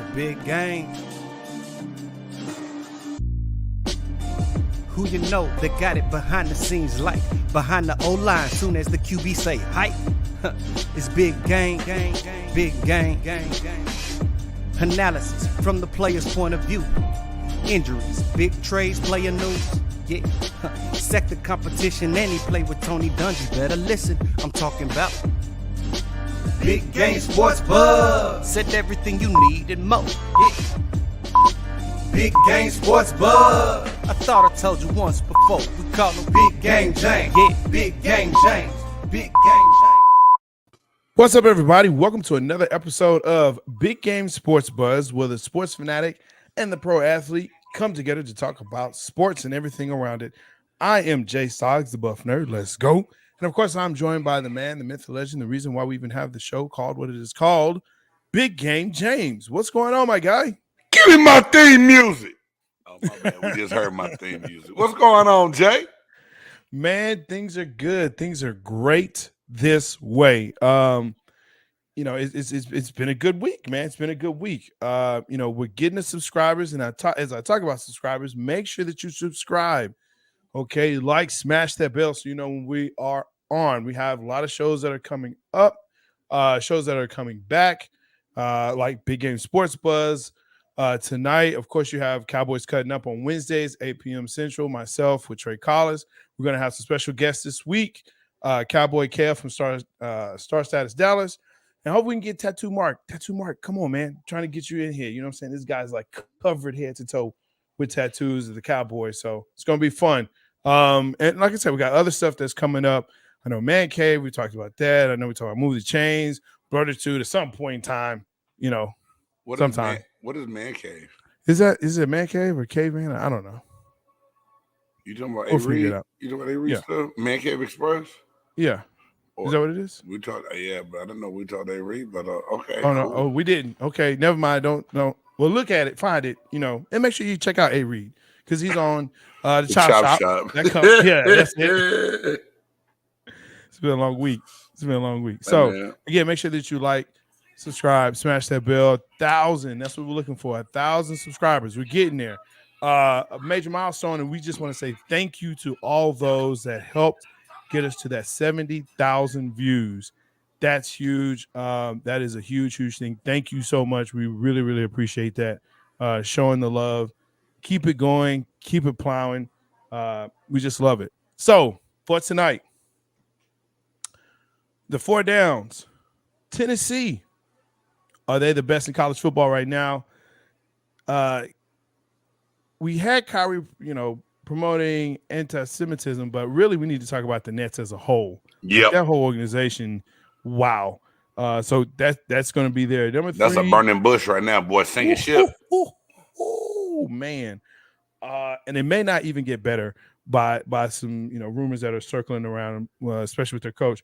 It's a big game. Who you know that got it behind the scenes like behind the O-line soon as the QB say hype? It's big game, big game. Analysis from the player's point of view. Injuries, big trades, player news. Yeah, sector competition, and he play with Tony Dungy. Better listen, I'm talking about Big Game Sports Buzz. Said everything you need and more. Yeah. Big Game Sports Buzz. I thought I told you once before. We call him Big Game James. Yeah, Big Game James. Big Game James. What's up, everybody? Welcome to another episode of Big Game Sports Buzz, where the sports fanatic and the pro athlete come together to talk about sports and everything around it. I am Jay Soggs, the Buff Nerd. Let's go. And of course, I'm joined by the man, the myth, the legend, the reason why we even have the show called what it is called, Big Game James. What's going on, my guy? Give me my theme music. Oh, my bad. We just heard my theme music. What's going on, Jay? Man, things are good. Things are great this way. You know, it's been a good week, man. It's been a good week. You know, we're getting the subscribers, and as I talk about subscribers, make sure that you subscribe. Okay, like, smash that bell so you know when we are on. We have a lot of shows that are coming up, shows that are coming back, like Big Game Sports Buzz. Tonight, of course, you have Cowboys Cutting Up on Wednesdays, 8 p.m. Central. Myself with Trey Collins. We're going to have some special guests this week. Cowboy KF from Star Status Dallas. And hope we can get Tattoo Mark. Tattoo Mark, come on, man. Trying to get you in here. You know what I'm saying? This guy's like covered head to toe with tattoos of the Cowboys. So it's going to be fun. And like I said, we got other stuff that's coming up. I know Man Cave. We talked about that. I know we talked about Move the Chains, Brother 2 at some point in time, you know, sometime. What is Man Cave? Is it Man Cave or Caveman? I don't know. You talking about We'll A figure it Reed? out. You talking about A Reed Yeah. stuff? Man Cave Express? Yeah. Is that what it is? We talked, yeah, but I don't know. We talked A Reed, but okay. Oh, no. Cool. Oh, we didn't. Okay. Never mind. Don't know. Well, look at it, find it, you know, and make sure you check out A Reed because he's on the Chop Shop. That yeah, that's it. It's been a long week. So, again, make sure that you like, subscribe, smash that bell. 1,000. That's what we're looking for. 1,000 subscribers. We're getting there. A major milestone, and we just want to say thank you to all those that helped get us to that 70,000 views. That's huge. That is a huge thing. Thank you so much. We really, really appreciate that. Showing the love. Keep it going. Keep it plowing. We just love it. So, for tonight, the 4 downs. Tennessee. Are they the best in college football right now? We had Kyrie, you know, promoting anti-Semitism, but really we need to talk about the Nets as a whole. Yeah, that whole organization. Wow. So that's going to be there. Number 3. That's a burning bush right now, boy. Sinking ship. Oh man. And it may not even get better by some, you know, rumors that are circling around, especially with their coach.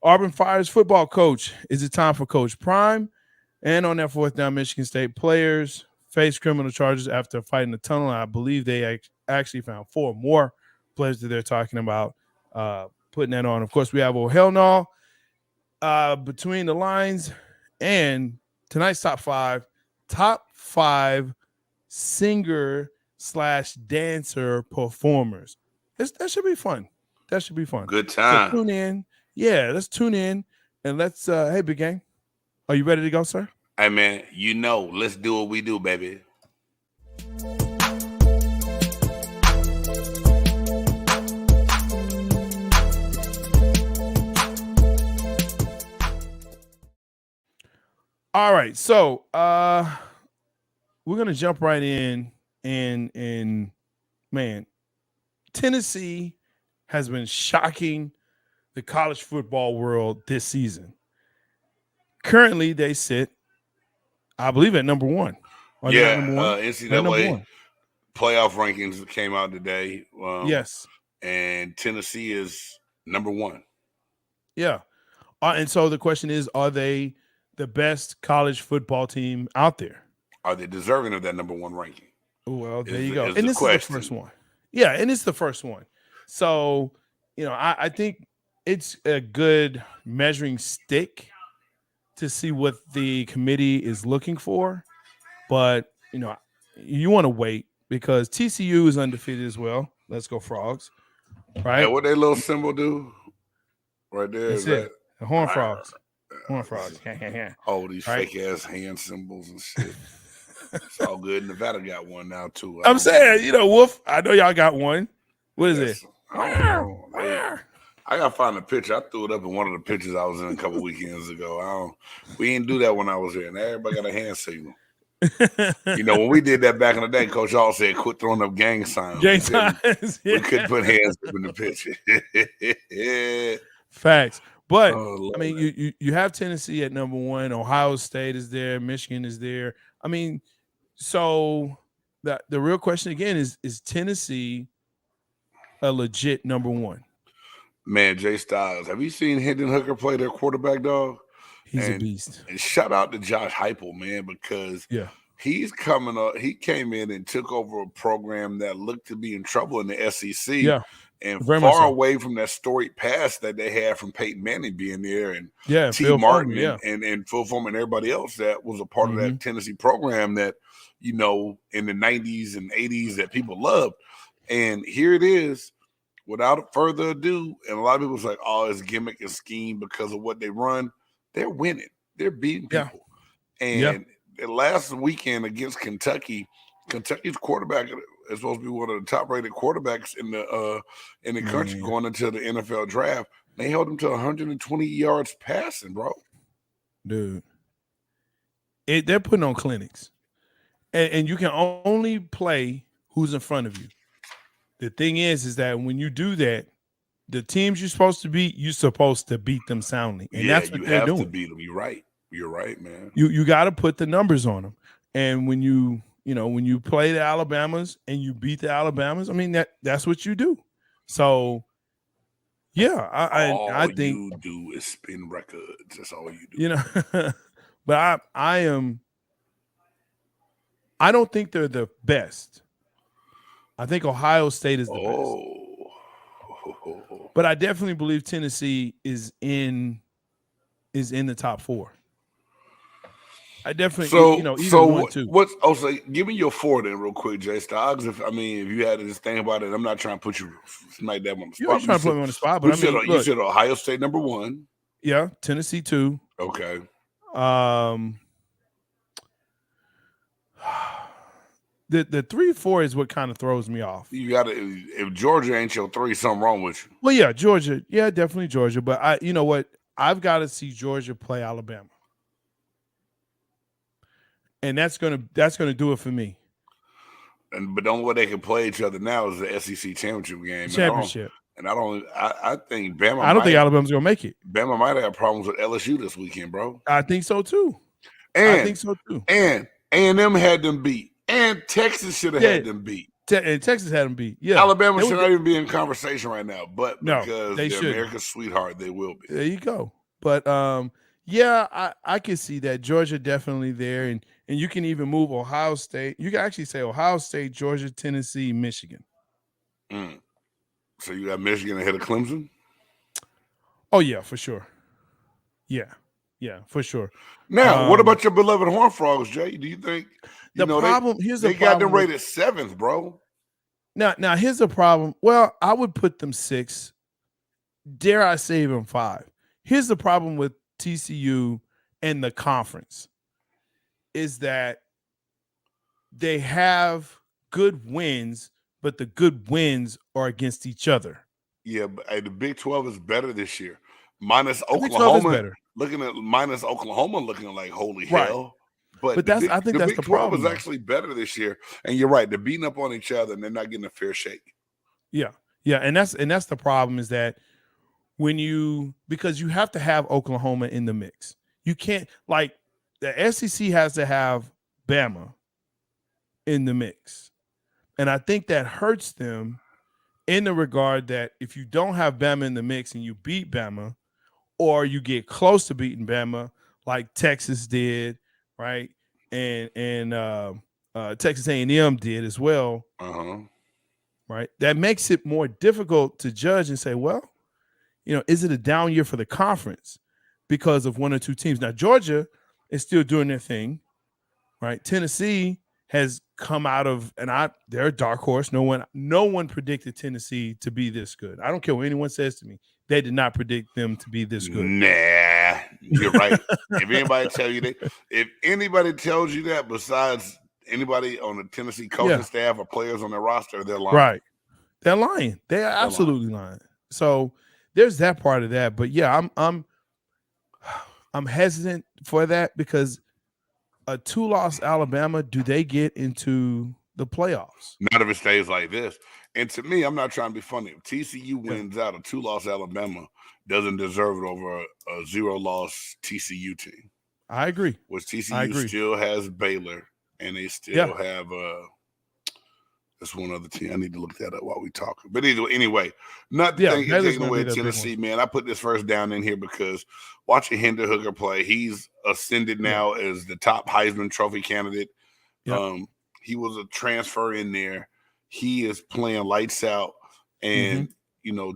Auburn fires football coach. Is it time for Coach Prime? And on that 4th down, Michigan State players face criminal charges after fighting the tunnel. I believe they actually found 4 more players that they're talking about putting that on. Of course, we have hell no between the lines and tonight's top 5 singer/dancer performers. That should be fun. Good time. So tune in. Yeah, let's tune in and let's hey, Big Gang. Are you ready to go, sir? Hey, man, you know, let's do what we do, baby. All right, so we're gonna jump right in and man, Tennessee has been shocking the college football world this season. Currently, they sit, I believe, at number 1. NCAA playoff rankings came out today. Yes, and Tennessee is number 1. Yeah, and so the question is, are they the best college football team out there? Are they deserving of that number 1 ranking? Well, there you go. And this is the first one. Yeah, and it's the first one. So, you know, I think it's a good measuring stick to see what the committee is looking for. but you want to wait because TCU is undefeated as well. Let's go Frogs, right? Hey, what that little symbol do right there? That's Is it. that The Horn Frogs. Horn Frogs. all these Right? fake ass hand symbols and shit? It's all good. Nevada got one now too. I'm saying, Wolf. I know y'all got one. What is it? I don't know. I gotta find a picture. I threw it up in one of the pictures I was in a couple weekends ago. We didn't do that when I was here, and everybody got a hand signal. When we did that back in the day, Coach Hall said, "Quit throwing up gang signs." We couldn't put hands up in the picture. Facts. But I mean, you have Tennessee at number 1. Ohio State is there. Michigan is there. I mean, so the real question again is Tennessee a legit number 1? Man, Jay Styles, have you seen Hendon Hooker play their quarterback, dog? He's a beast. And shout out to Josh Heupel, man, because he's coming up. He came in and took over a program that looked to be in trouble in the SEC. Yeah. And far away from that storied past that they had from Peyton Manning being there and T. Phil Martin Fulmer, and Phil Fulmer and everybody else that was a part of that Tennessee program that, in the 90s and 80s that people loved. And here it is, without further ado, and a lot of people say, oh, it's gimmick and scheme because of what they run. They're winning. They're beating people. And last weekend against Kentucky, Kentucky's quarterback is supposed to be one of the top-rated quarterbacks in the country going into the NFL draft. They held him to 120 yards passing, bro. Dude, they're putting on clinics, and you can only play who's in front of you. The thing is that when you do that, the teams you're supposed to beat, you're supposed to beat them soundly, and that's what they're doing. You have to beat them. You're right. You're right, man. You got to put the numbers on them, and when you play the Alabamas and you beat the Alabamas, I mean that's what you do. So, I think you do is spin records. That's all you do. But I don't think they're the best. I think Ohio State is the best. But I definitely believe Tennessee is in the top 4. I definitely, so 1, 2. So give me your 4 then, real quick, Jay Stoggs. If you had to just think about it, I'm not trying to put you smack that on the spot. You're trying to put me on the spot, but you said Ohio State number 1. Yeah, Tennessee 2. Okay. The 3, 4 is what kind of throws me off. You got to, if Georgia ain't your 3, something wrong with you. Well, yeah, Georgia. Yeah, definitely Georgia. But you know what? I've got to see Georgia play Alabama. And that's gonna do it for me. But the only way they can play each other now is the SEC championship game. I think Bama. I don't think Alabama's gonna make it. Bama might have problems with LSU this weekend, bro. I think so too. And A&M had them beat, and Texas should have had them beat. And Texas had them beat. Yeah, Alabama should not even be in conversation right now, but because they they're should. America's sweetheart, they will be. There you go. But I can see that Georgia definitely there, and you can even move Ohio State. You can actually say Ohio State, Georgia, Tennessee, Michigan. So you got Michigan ahead of Clemson? Oh yeah, for sure. Yeah, for sure. Now, what about your beloved Horned Frogs, Jay? Do you think here's the problem. They got them rated 7th, bro. Now here's the problem. Well, I would put them 6. Dare I say even 5? Here's the problem with TCU and the conference is that they have good wins, but the good wins are against each other. Yeah, but the Big 12 is better this year. Minus Oklahoma. Better. Looking at minus Oklahoma looking like holy hell. But I think that's the problem. Big 12 is actually better this year. And you're right, they're beating up on each other and they're not getting a fair shake. Yeah, and that's the problem is that because you have to have Oklahoma in the mix. You can't, like, the SEC has to have Bama in the mix. And I think that hurts them in the regard that if you don't have Bama in the mix and you beat Bama, or you get close to beating Bama, like Texas did, right? And Texas A&M did as well, right? That makes it more difficult to judge and say, well, is it a down year for the conference because of one or two teams? Now, Georgia is still doing their thing, right? Tennessee has come out of, and they're a dark horse. No one predicted Tennessee to be this good. I don't care what anyone says to me. They did not predict them to be this good. Nah, you're right. If anybody tells you that besides anybody on the Tennessee coaching staff or players on their roster, they're lying. Right. They're lying. They are absolutely lying. So there's that part of that. But yeah, I'm hesitant for that because a 2-loss Alabama, do they get into the playoffs? Not if it stays like this. And to me, I'm not trying to be funny. If TCU wins out, a 2-loss Alabama doesn't deserve it over a 0-loss TCU team. I agree. Which TCU still has Baylor, and they still have there's one other team. I need to look that up while we talk. But anyway, not taking away Tennessee, man. I put this first down in here because watching Hendon Hooker play, he's ascended now as the top Heisman Trophy candidate. Yep. He was a transfer in there. He is playing lights out. And,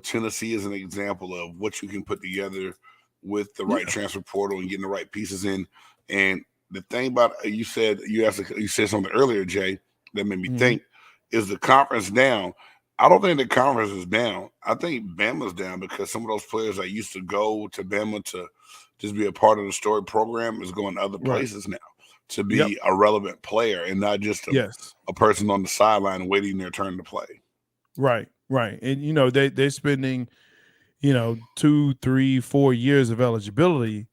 Tennessee is an example of what you can put together with the right transfer portal and getting the right pieces in. And the thing about you said something earlier, Jay, that made me think. Is the conference down? I don't think the conference is down. I think Bama's down because some of those players that used to go to Bama to just be a part of the story program is going other places now to be a relevant player and not just a person on the sideline waiting their turn to play. Right. And, they're spending, 2, 3, 4 years of eligibility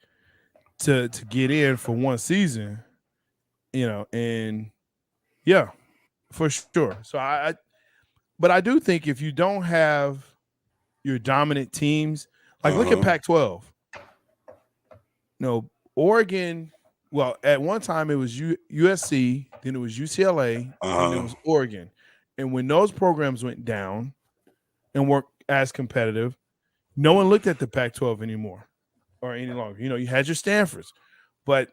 to get in for one season, and for sure. So but I do think if you don't have your dominant teams, like look at Pac-12. Oregon. Well, at one time it was USC, then it was UCLA, and it was Oregon. And when those programs went down and weren't as competitive, no one looked at the Pac-12 anymore or any longer. You had your Stanfords, but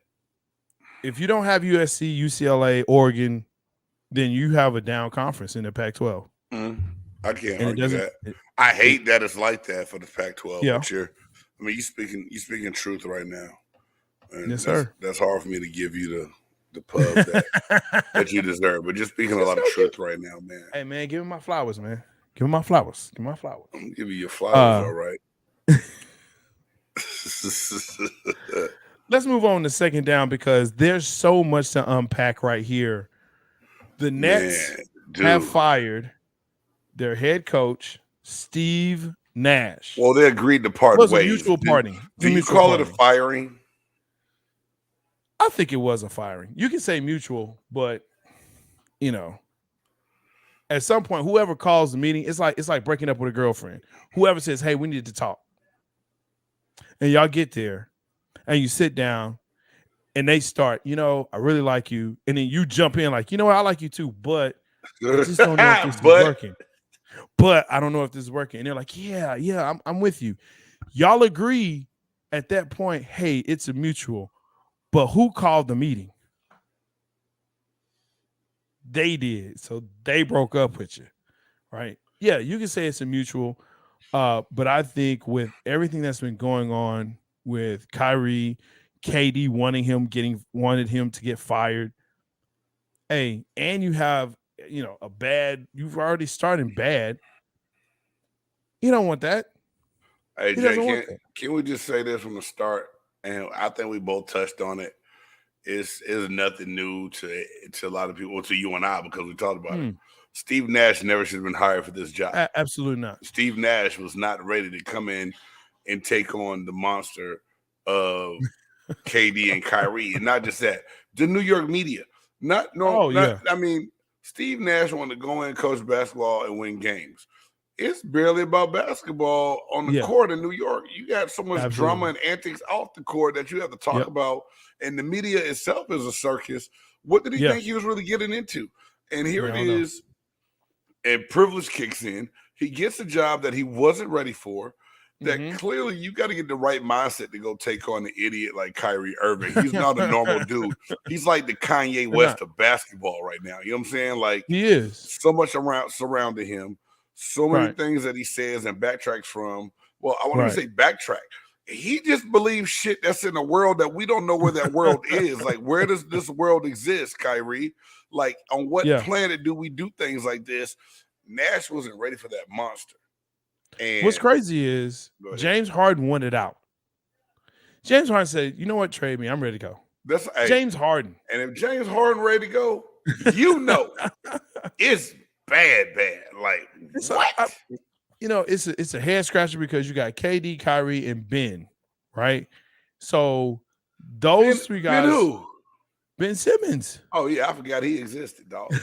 if you don't have USC, UCLA, Oregon, then you have a down conference in the Pac-12. I can't argue that. I hate that it's like that for the Pac-12. Yeah. But you're speaking truth right now. And yes, sir. That's hard for me to give you the pub that you deserve. But you're speaking a lot of truth right now, man. Hey, man, give me my flowers, man. Give me my flowers. Give me my flowers. I'm gonna give you your flowers, all right. Let's move on to second down because there's so much to unpack right here. The Nets have fired their head coach, Steve Nash. Well, they agreed to part ways. It was a mutual parting. Do you call it a firing? I think it was a firing. You can say mutual, but at some point, whoever calls the meeting, it's like breaking up with a girlfriend. Whoever says, "Hey, we need to talk," and y'all get there, and you sit down, and they start. I really like you, and then you jump in like, I like you too, but I just don't know if this is working. But I don't know if this is working. And they're like, yeah, I'm with you. Y'all agree at that point, hey, it's a mutual. But who called the meeting? They did. So they broke up with you, right? Yeah, you can say it's a mutual. But I think with everything that's been going on with Kyrie, KD wanted him to get fired. Hey, and you have, you've already started bad. You don't want that. Hey, Jay, can we just say this from the start? And I think we both touched on it. It's nothing new to a lot of people, to you and I, because we talked about it. Steve Nash never should have been hired for this job. Absolutely not. Steve Nash was not ready to come in and take on the monster of KD and Kyrie. And not just that, the New York media. I mean, Steve Nash wanted to go in, coach basketball, and win games. It's barely about basketball on the court in New York. You got so much drama and antics off the court that you have to talk about. And the media itself is a circus. What did he think he was really getting into? And here it is. And privilege kicks in. He gets a job that he wasn't ready for. That clearly you got to get the right mindset to go take on an idiot like Kyrie Irving. He's not a normal dude. He's like the Kanye West of basketball right now. You know what I'm saying? Like, he is. So much surrounding him. So many things that he says and backtracks from. Well, I want to say backtrack. he just believes shit that's in a world that we don't know where that world is. Like, where does this world exist, Kyrie? Like, on what planet do we do things like this? Nash wasn't ready for that monster. And what's crazy is James Harden wanted out. James Harden said, "You know what? Trade me. I'm ready to go." That's James Harden. And if James Harden ready to go, you know, it's bad. Like, what? It's a head scratcher because you got KD, Kyrie, and Ben, right? So those three guys. Ben who? Ben Simmons. Oh yeah, I forgot he existed, dog.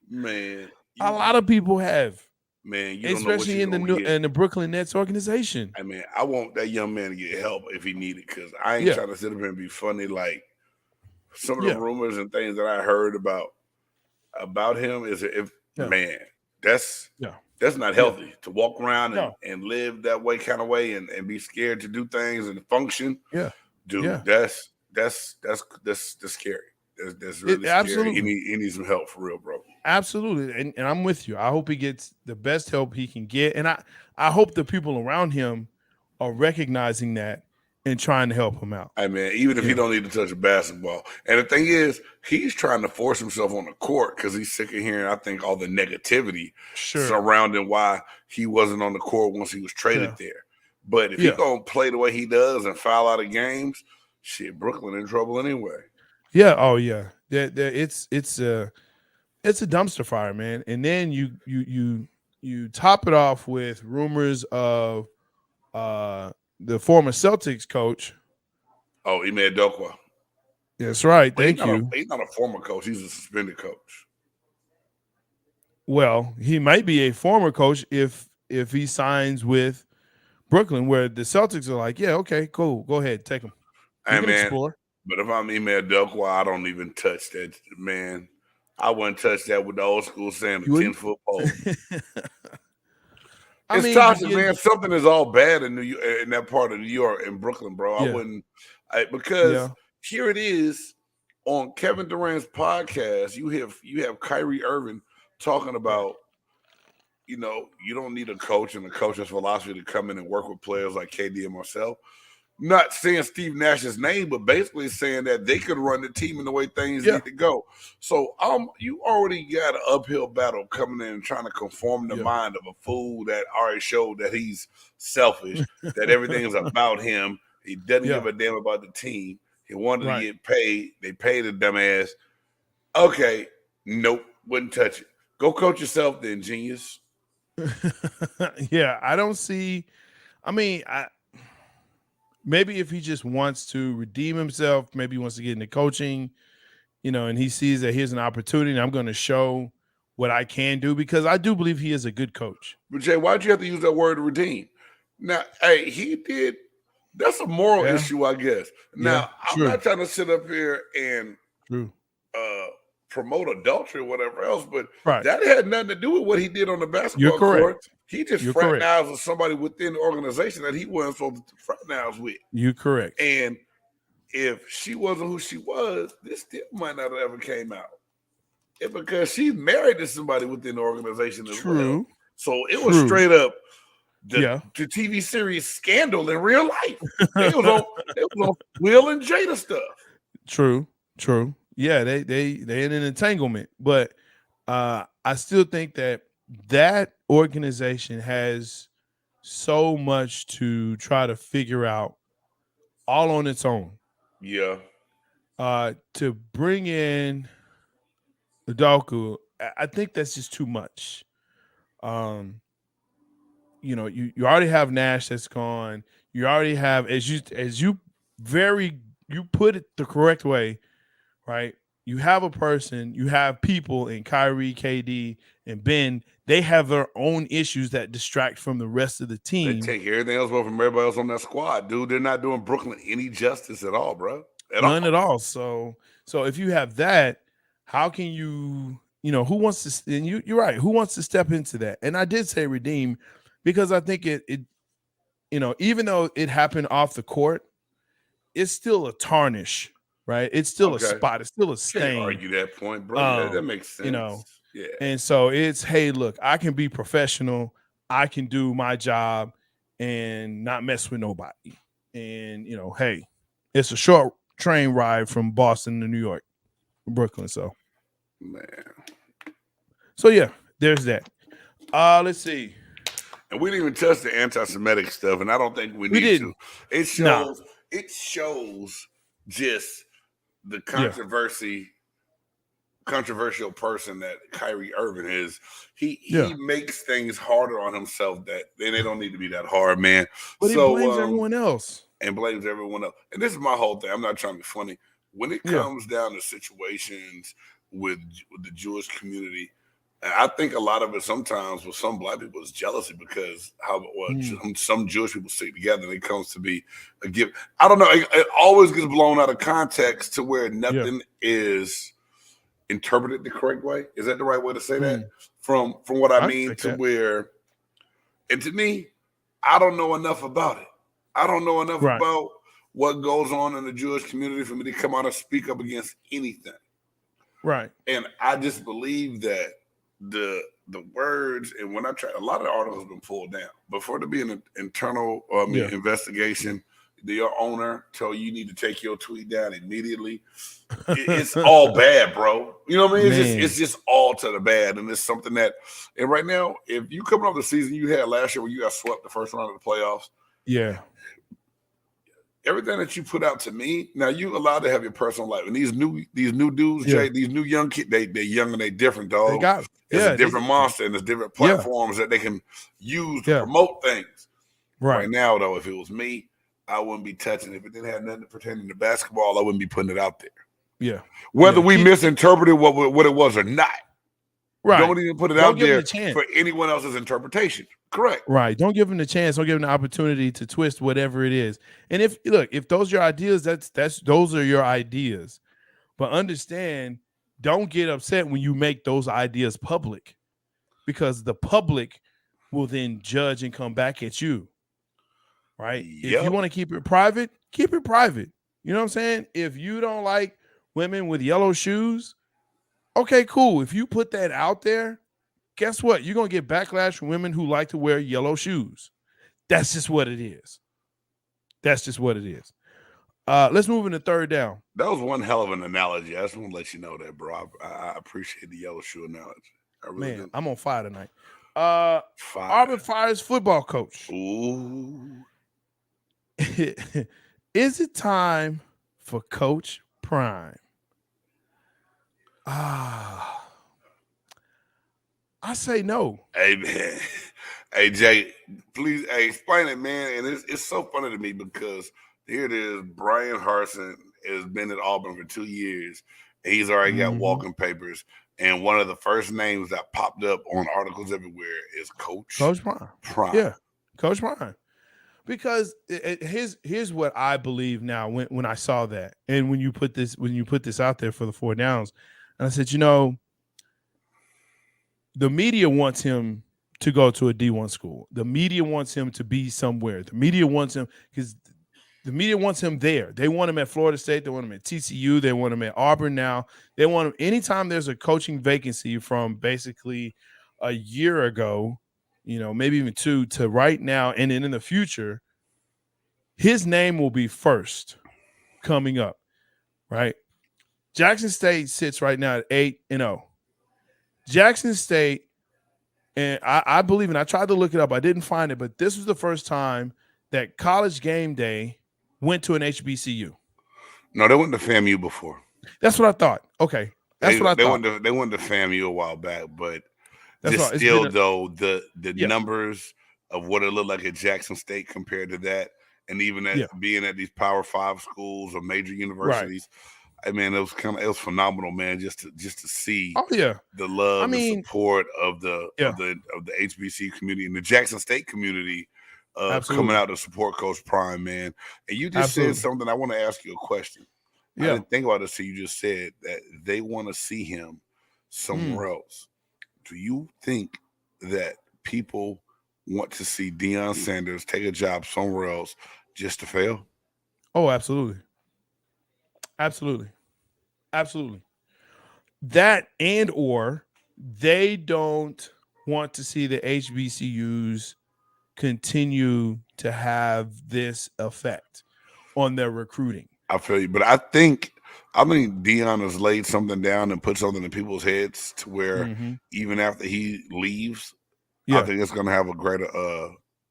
Man, a lot of people have. Man, especially in the Brooklyn Nets organization. I mean, I want that young man to get help if he needed, because I ain't trying to sit up here and be funny. Like, some of the rumors and things that I heard about him is man, that's not healthy to walk around and live that way kind of way and be scared to do things and function. Yeah, dude, that's scary. That's really scary. Absolutely. He needs some help for real, bro. Absolutely, and I'm with you. I hope he gets the best help he can get, and I hope the people around him are recognizing that and trying to help him out. I mean, even if he don't need to touch a basketball. And the thing is, he's trying to force himself on the court because he's sick of hearing, I think, all the negativity surrounding why he wasn't on the court once he was traded there. But if he's going to play the way he does and foul out of games, shit, Brooklyn in trouble anyway. Yeah. Oh, yeah. It's a dumpster fire, man. And then you top it off with rumors of the former Celtics coach. Oh, Ime Udoka. That's right. Thank you. He's not a former coach. He's a suspended coach. Well, he might be a former coach if he signs with Brooklyn, where the Celtics are like, yeah, okay, cool. Go ahead. Take him. Explore. But if I'm Ime Udoka, I don't even touch that, man. I wouldn't touch that with the old school saying a 10-foot pole. It's toxic, man. Something is all bad in New York, in that part of New York, in Brooklyn, bro. I wouldn't, because here it is on Kevin Durant's podcast. You have Kyrie Irving talking about, you don't need a coach and a coach's philosophy to come in and work with players like KD and Marcel. Not saying Steve Nash's name, but basically saying that they could run the team in the way things need to go. So you already got an uphill battle coming in and trying to conform the mind of a fool that already showed that he's selfish, that everything is about him. He doesn't give a damn about the team. He wanted to get paid. They paid the dumbass. Okay, nope, wouldn't touch it. Go coach yourself then, genius. Yeah, I don't see. I mean, maybe if he just wants to redeem himself, maybe he wants to get into coaching, and he sees that here's an opportunity and I'm going to show what I can do, because I do believe he is a good coach. But Jay, why'd you have to use that word redeem? Now, hey, he did. That's a moral issue, I guess. Now, I'm not trying to sit up here and promote adultery or whatever else, but that had nothing to do with what he did on the basketball court. He just fraternized with somebody within the organization that he wasn't supposed to fraternize with. You're correct. And if she wasn't who she was, this still might not have ever came out. Because she's married to somebody within the organization as well. So it was straight up the TV series Scandal in real life. It was on Will and Jada stuff. True. Yeah, they in an entanglement. But I still think that organization has so much to try to figure out all on its own. Yeah. To bring in Udoka, I think that's just too much. You already have Nash that's gone. You already have, as you put it the correct way, right? You have a person, you have people in Kyrie, KD, and Ben. They have their own issues that distract from the rest of the team. They take everything else away from everybody else on that squad, dude. They're not doing Brooklyn any justice at all, bro. None at all. So if you have that, how can you, who wants to? And you're right. Who wants to step into that? And I did say redeem because I think it even though it happened off the court, it's still a tarnish. Right, it's still a spot. It's still a stain. Can't argue that point, bro. That makes sense. Yeah. And so it's, hey, look, I can be professional. I can do my job and not mess with nobody. And, hey, it's a short train ride from Boston to New York, Brooklyn. So yeah, there's that. Let's see. And we didn't even touch the anti-Semitic stuff, and I don't think we need to. It shows just the controversial person that Kyrie Irving is. He makes things harder on himself that they don't need to be that hard, man. But he blames everyone else. And blames everyone else. And this is my whole thing. I'm not trying to be funny. When it comes down to situations with the Jewish community, I think a lot of it sometimes with some black people is jealousy because some Jewish people stick together and it comes to be a gift. I don't know. It always gets blown out of context to where nothing is interpreted the correct way. Is that the right way to say that? From what I mean to where, and to me, I don't know enough about it. I don't know enough about what goes on in the Jewish community for me to come out and speak up against anything. Right. And I just believe that the words, and when I try, a lot of the articles have been pulled down. But for it to be an internal investigation, your owner tell you need to take your tweet down immediately. It's all bad, bro. You know what I mean? It's just all to the bad. And it's something that, and right now, if you coming off the season you had last year where you got swept the first round of the playoffs. Yeah. Everything that you put out to me, now you allowed to have your personal life. And these new dudes, Jay, these new young kids, they're young and they different, dog. It's a different monster and there's different platforms that they can use to promote things. Right now, though, if it was me, I wouldn't be touching it. If it didn't have nothing pertaining to basketball, I wouldn't be putting it out there. Yeah. Whether we misinterpreted what it was or not. Right. Don't even put it out there for anyone else's interpretation. Correct. Right. Don't give them the chance. Don't give them the opportunity to twist whatever it is. And if those are your ideas, those are your ideas. But understand, don't get upset when you make those ideas public, because the public will then judge and come back at you. Right. Yep. If you want to keep it private, keep it private. You know what I'm saying? If you don't like women with yellow shoes, okay, cool. If you put that out there, guess what? You're going to get backlash from women who like to wear yellow shoes. That's just what it is. That's just what it is. Let's move into third down. That was one hell of an analogy. I just want to let you know that, bro. I appreciate the yellow shoe analogy. Man, I'm on fire tonight. Auburn fires football coach. Ooh. Is it time for Coach Prime? I say no. Hey, man. Hey, Jay, please explain it, man. And it's so funny to me because here it is. Brian Harsin has been at Auburn for 2 years. And he's already got walking papers. And one of the first names that popped up on articles everywhere is Coach Prime. Yeah, Coach Prime. Because here's what I believe now when I saw that, and when you put this out there for the 4 downs, and I said, the media wants him to go to a D1 school. The media wants him to be somewhere. The media wants him because the media wants him there. They want him at Florida State. They want him at TCU. They want him at Auburn now. They want him anytime there's a coaching vacancy from basically a year ago, maybe even 2 to right now, and then in the future, his name will be first coming up, right? Jackson State sits right now at 8-0. Jackson State, and I believe, and I tried to look it up, I didn't find it, but this was the first time that College Game Day went to an HBCU. No, they went to FAMU before. That's what I thought. Okay. That's what I thought. They went to FAMU a while back, but the numbers of what it looked like at Jackson State compared to that, and even being at these Power 5 schools or major universities, I mean, it was phenomenal, man. Just to see, the love, and support of the HBC community and the Jackson State community coming out to support Coach Prime, man. And you just said something. I want to ask you a question. I didn't think about this. So you just said that they want to see him somewhere else. Do you think that people want to see Deion Sanders take a job somewhere else just to fail? Oh, absolutely. Absolutely. Absolutely. That and or they don't want to see the HBCUs continue to have this effect on their recruiting. I feel you, but I think Deion has laid something down and put something in people's heads to where even after he leaves, I think it's going to have a greater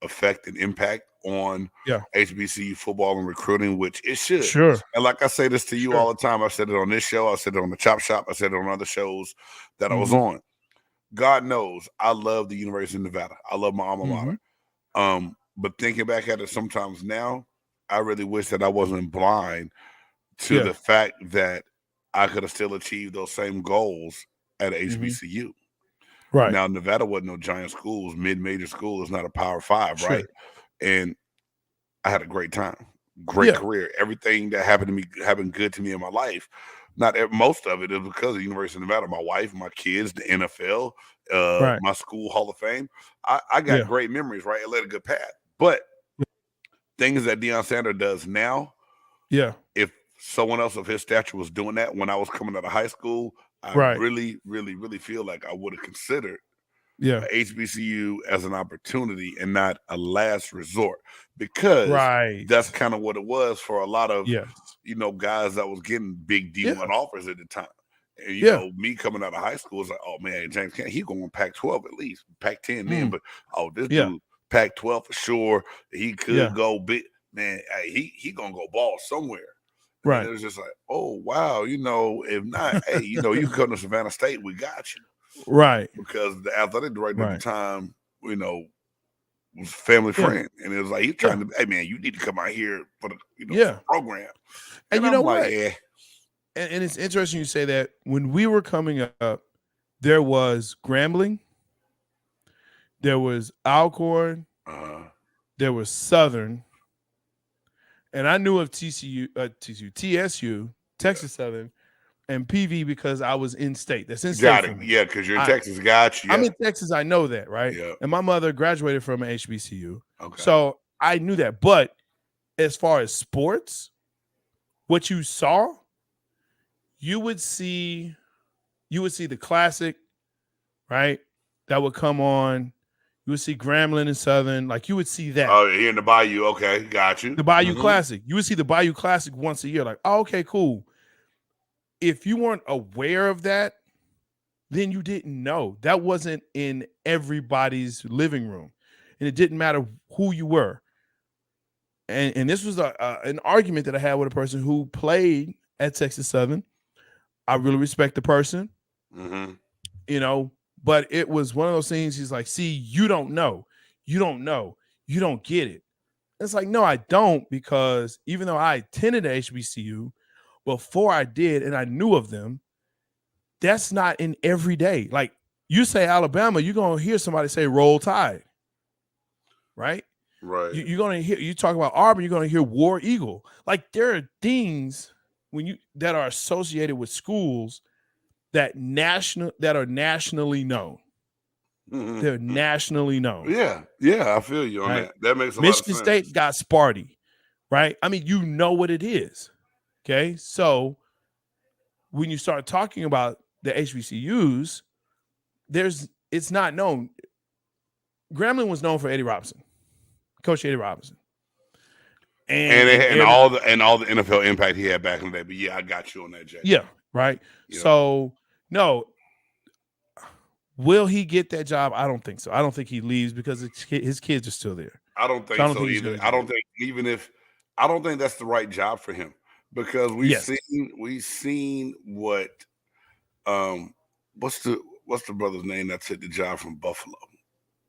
effect and impact on HBCU football and recruiting, which it should. Sure. And like I say this to you all the time, I said it on this show, I said it on the Chop Shop, I said it on other shows that I was on. God knows I love the University of Nevada. I love my alma mater. But thinking back at it sometimes now, I really wish that I wasn't blind to the fact that I could have still achieved those same goals at HBCU. Right. Now, Nevada wasn't no giant schools, mid-major school. It's not a Power 5, right? And I had a great time, great career. Everything that happened to me happened good to me in my life. Most of it is because of the University of Nevada. My wife, my kids, the NFL, my school, Hall of Fame. I got great memories, right? It led a good path. But things that Deion Sanders does now, if someone else of his stature was doing that when I was coming out of high school, I really, really, really feel like I would have considered HBCU as an opportunity and not a last resort, because that's kind of what it was for a lot of guys that was getting big D1 offers at the time. And you know, me coming out of high school was like, oh man, James Can't, he going Pac-12 at least, Pac-10 then, but this dude Pac-12 for sure. He could go big, man. He gonna go ball somewhere. Right. And it was just like, oh wow, if not, hey, you can come to Savannah State, we got you. Right. Because the athletic director at the time, was family friend. And it was like, he's trying to, hey man, you need to come out here for the program. And you know what? And it's interesting you say that. When we were coming up, there was Grambling, there was Alcorn, there was Southern, and I knew of TSU, Texas Southern, and PV because I was in state. That's in state. Got it. Yeah, because you're in Texas. Got you. I'm in Texas. I know that, right? Yeah. And my mother graduated from an HBCU. Okay. So I knew that. But as far as sports, what you saw, you would see the Classic, right? That would come on. You would see Grambling and Southern. Like, you would see that. Oh, here in the Bayou. Okay, got you. The Bayou Classic. You would see the Bayou Classic once a year. Like, oh, okay, cool. If you weren't aware of that, then you didn't know. That wasn't in everybody's living room. And it didn't matter who you were. And this was an argument that I had with a person who played at Texas Southern. I really respect the person, but it was one of those things. He's like, see, you don't know. You don't know. You don't get it. It's like, no, I don't, because even though I attended a HBCU before I did and I knew of them, that's not in every day. Like, you say Alabama, you're going to hear somebody say Roll Tide, right? Right. You're going to hear, you talk about Auburn, you're going to hear War Eagle. Like, there are things that are associated with schools that are nationally known. They're nationally known. Yeah, I feel you on that. That makes a lot of sense. Michigan State got Sparty, right? I mean, you know what it is. Okay, so when you start talking about the HBCUs, it's not known. Grambling was known for Eddie Robinson, Coach Eddie Robinson. And all the NFL impact he had back in the day. But yeah, I got you on that, Jay. Yeah, right. Yeah. So no, will he get that job? I don't think so. I don't think he leaves because his kids are still there. I don't think so either. I don't think that's the right job for him, because we've seen what what's the brother's name that took the job from Buffalo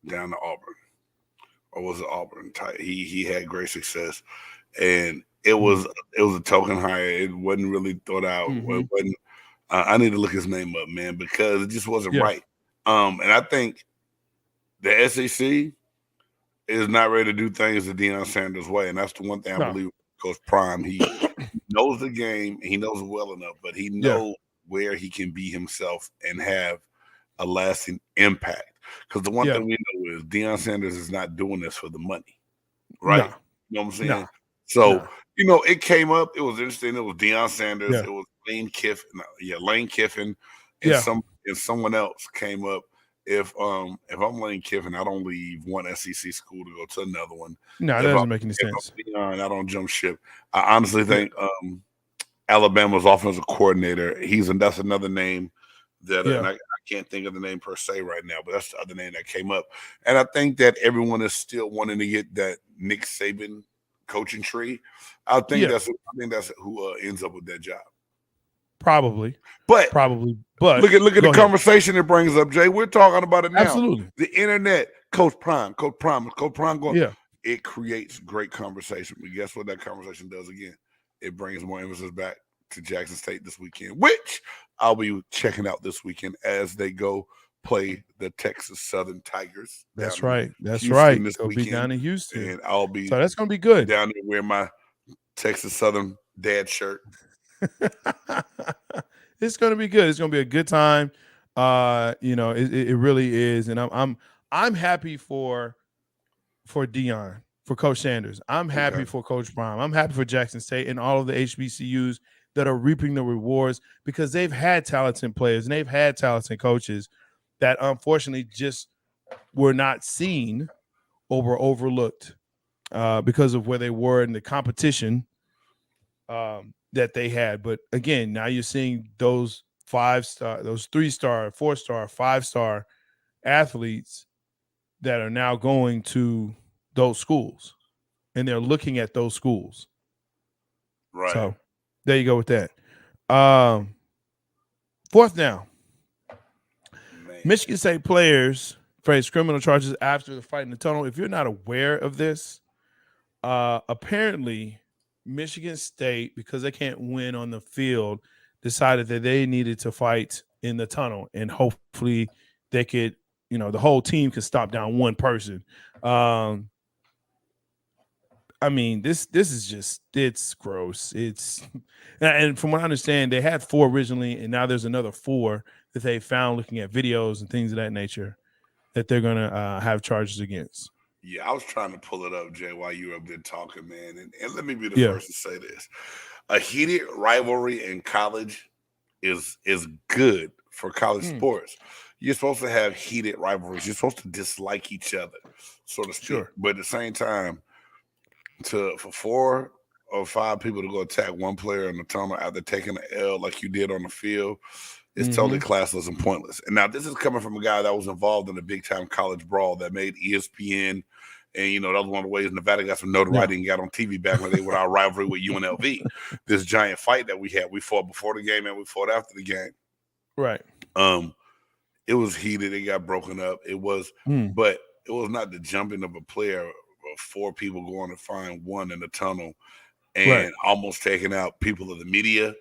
down to Auburn. Or was it Auburn? He had great success, and it was a token hire. It wasn't really thought out. It wasn't. I need to look his name up, man, because it just wasn't right. And I think the SEC is not ready to do things the Deion Sanders way, and that's the one thing I believe Coach Prime. He knows the game, he knows it well enough, but he knows where he can be himself and have a lasting impact. Because the one thing we know is Deion Sanders is not doing this for the money, right? No. You know what I'm saying? No. So, it came up. It was interesting. It was Deion Sanders. It was Lane Kiffin. Lane Kiffin. And someone else came up. if I'm Lane Kiffin, I don't leave one SEC school to go to another one. No, that doesn't make any sense. I don't jump ship. I honestly think Alabama's offensive coordinator, that's another name that and I can't think of the name per se right now, but that's the other name that came up. And I think that everyone is still wanting to get that Nick Saban coaching tree. I think that's who ends up with that job. Probably. But look at the conversation it brings up, Jay. We're talking about it now. Absolutely. The internet, Coach Prime going. It creates great conversation. But guess what that conversation does again? It brings more emphasis back to Jackson State this weekend, which I'll be checking out this weekend as they go play the Texas Southern Tigers. That's right. That's right. They'll be down in Houston. And I'll be that's going to be good. Down there wearing my Texas Southern dad shirt. It's going to be good. It's going to be a good time. It really is. And I'm happy for Deion, for Coach Sanders. I'm happy for Coach Prime. I'm happy for Jackson State and all of the HBCUs that are reaping the rewards because they've had talented players and they've had talented coaches that unfortunately just were not seen or were overlooked because of where they were in the competition that they had. But again, now you're seeing those 5-star, those 3-star, 4-star, 5-star athletes that are now going to those schools and they're looking at those schools. Right. So there you go with that. 4th down. Michigan State players face criminal charges after the fight in the tunnel. If you're not aware of this, apparently Michigan State, because they can't win on the field, decided that they needed to fight in the tunnel, and hopefully they could, the whole team could stop down one person. I mean, this is just, it's gross. And from what I understand, they had 4 originally, and now there's another 4 that they found looking at videos and things of that nature that they're going to have charges against. Yeah, I was trying to pull it up, Jay, while you were up there talking, man. And let me be the first to say this. A heated rivalry in college is good for college sports. You're supposed to have heated rivalries. You're supposed to dislike each other, so to speak. Sure. But at the same time, for 4 or 5 people to go attack one player in the tunnel after taking an L like you did on the field, it's totally classless and pointless. And now this is coming from a guy that was involved in a big-time college brawl that made ESPN, and, that was one of the ways Nevada got some notoriety and got on TV back when they were our rivalry with UNLV. This giant fight that we had. We fought before the game and we fought after the game. Right. It was heated. It got broken up. It was, but it was not the jumping of a player of 4 people going to find one in the tunnel and almost taking out people of the media,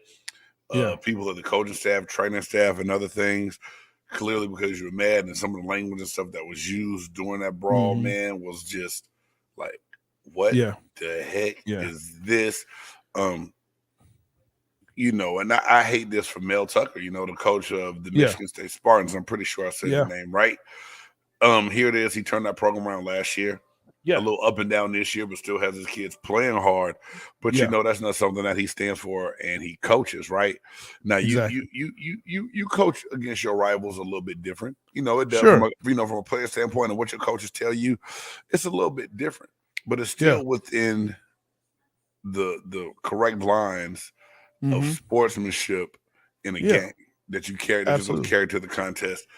people of the coaching staff, training staff, and other things. Clearly because you were mad, and some of the language and stuff that was used during that brawl, man, was just like, what the heck is this? And I hate this for Mel Tucker, the coach of the Michigan State Spartans. I'm pretty sure I said the name right. Here it is. He turned that program around last year. A little up and down this year, but still has his kids playing hard. But that's not something that he stands for and he coaches, right? Now you coach against your rivals a little bit different. It does from a player standpoint and what your coaches tell you, it's a little bit different, but it's still within the correct lines of sportsmanship in a game that you carry that you're supposed to carry to the contest.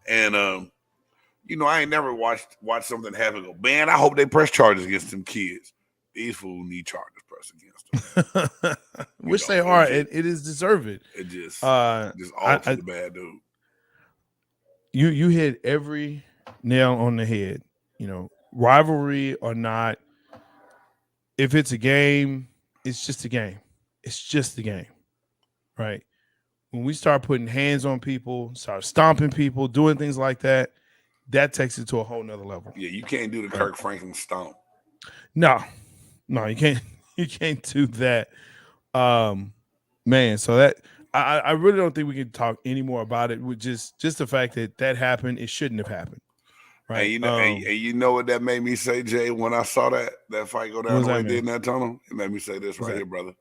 And I ain't never watched something happen and go, man, I hope they press charges against them kids. These fools need charges pressed against them. Which they are. It is deserved. It just all to the bad dude. You hit every nail on the head. Rivalry or not, if it's a game, it's just a game. It's just a game, right? When we start putting hands on people, start stomping people, doing things like that, that takes it to a whole nother level. Yeah, you can't do the Kirk Franklin stomp. No, you can't. You can't do that, man. So that I really don't think we can talk any more about it. With just the fact that happened, it shouldn't have happened. Right. And you know what that made me say, Jay, when I saw that fight go down the way it did in that tunnel? It made me say this right here, brother.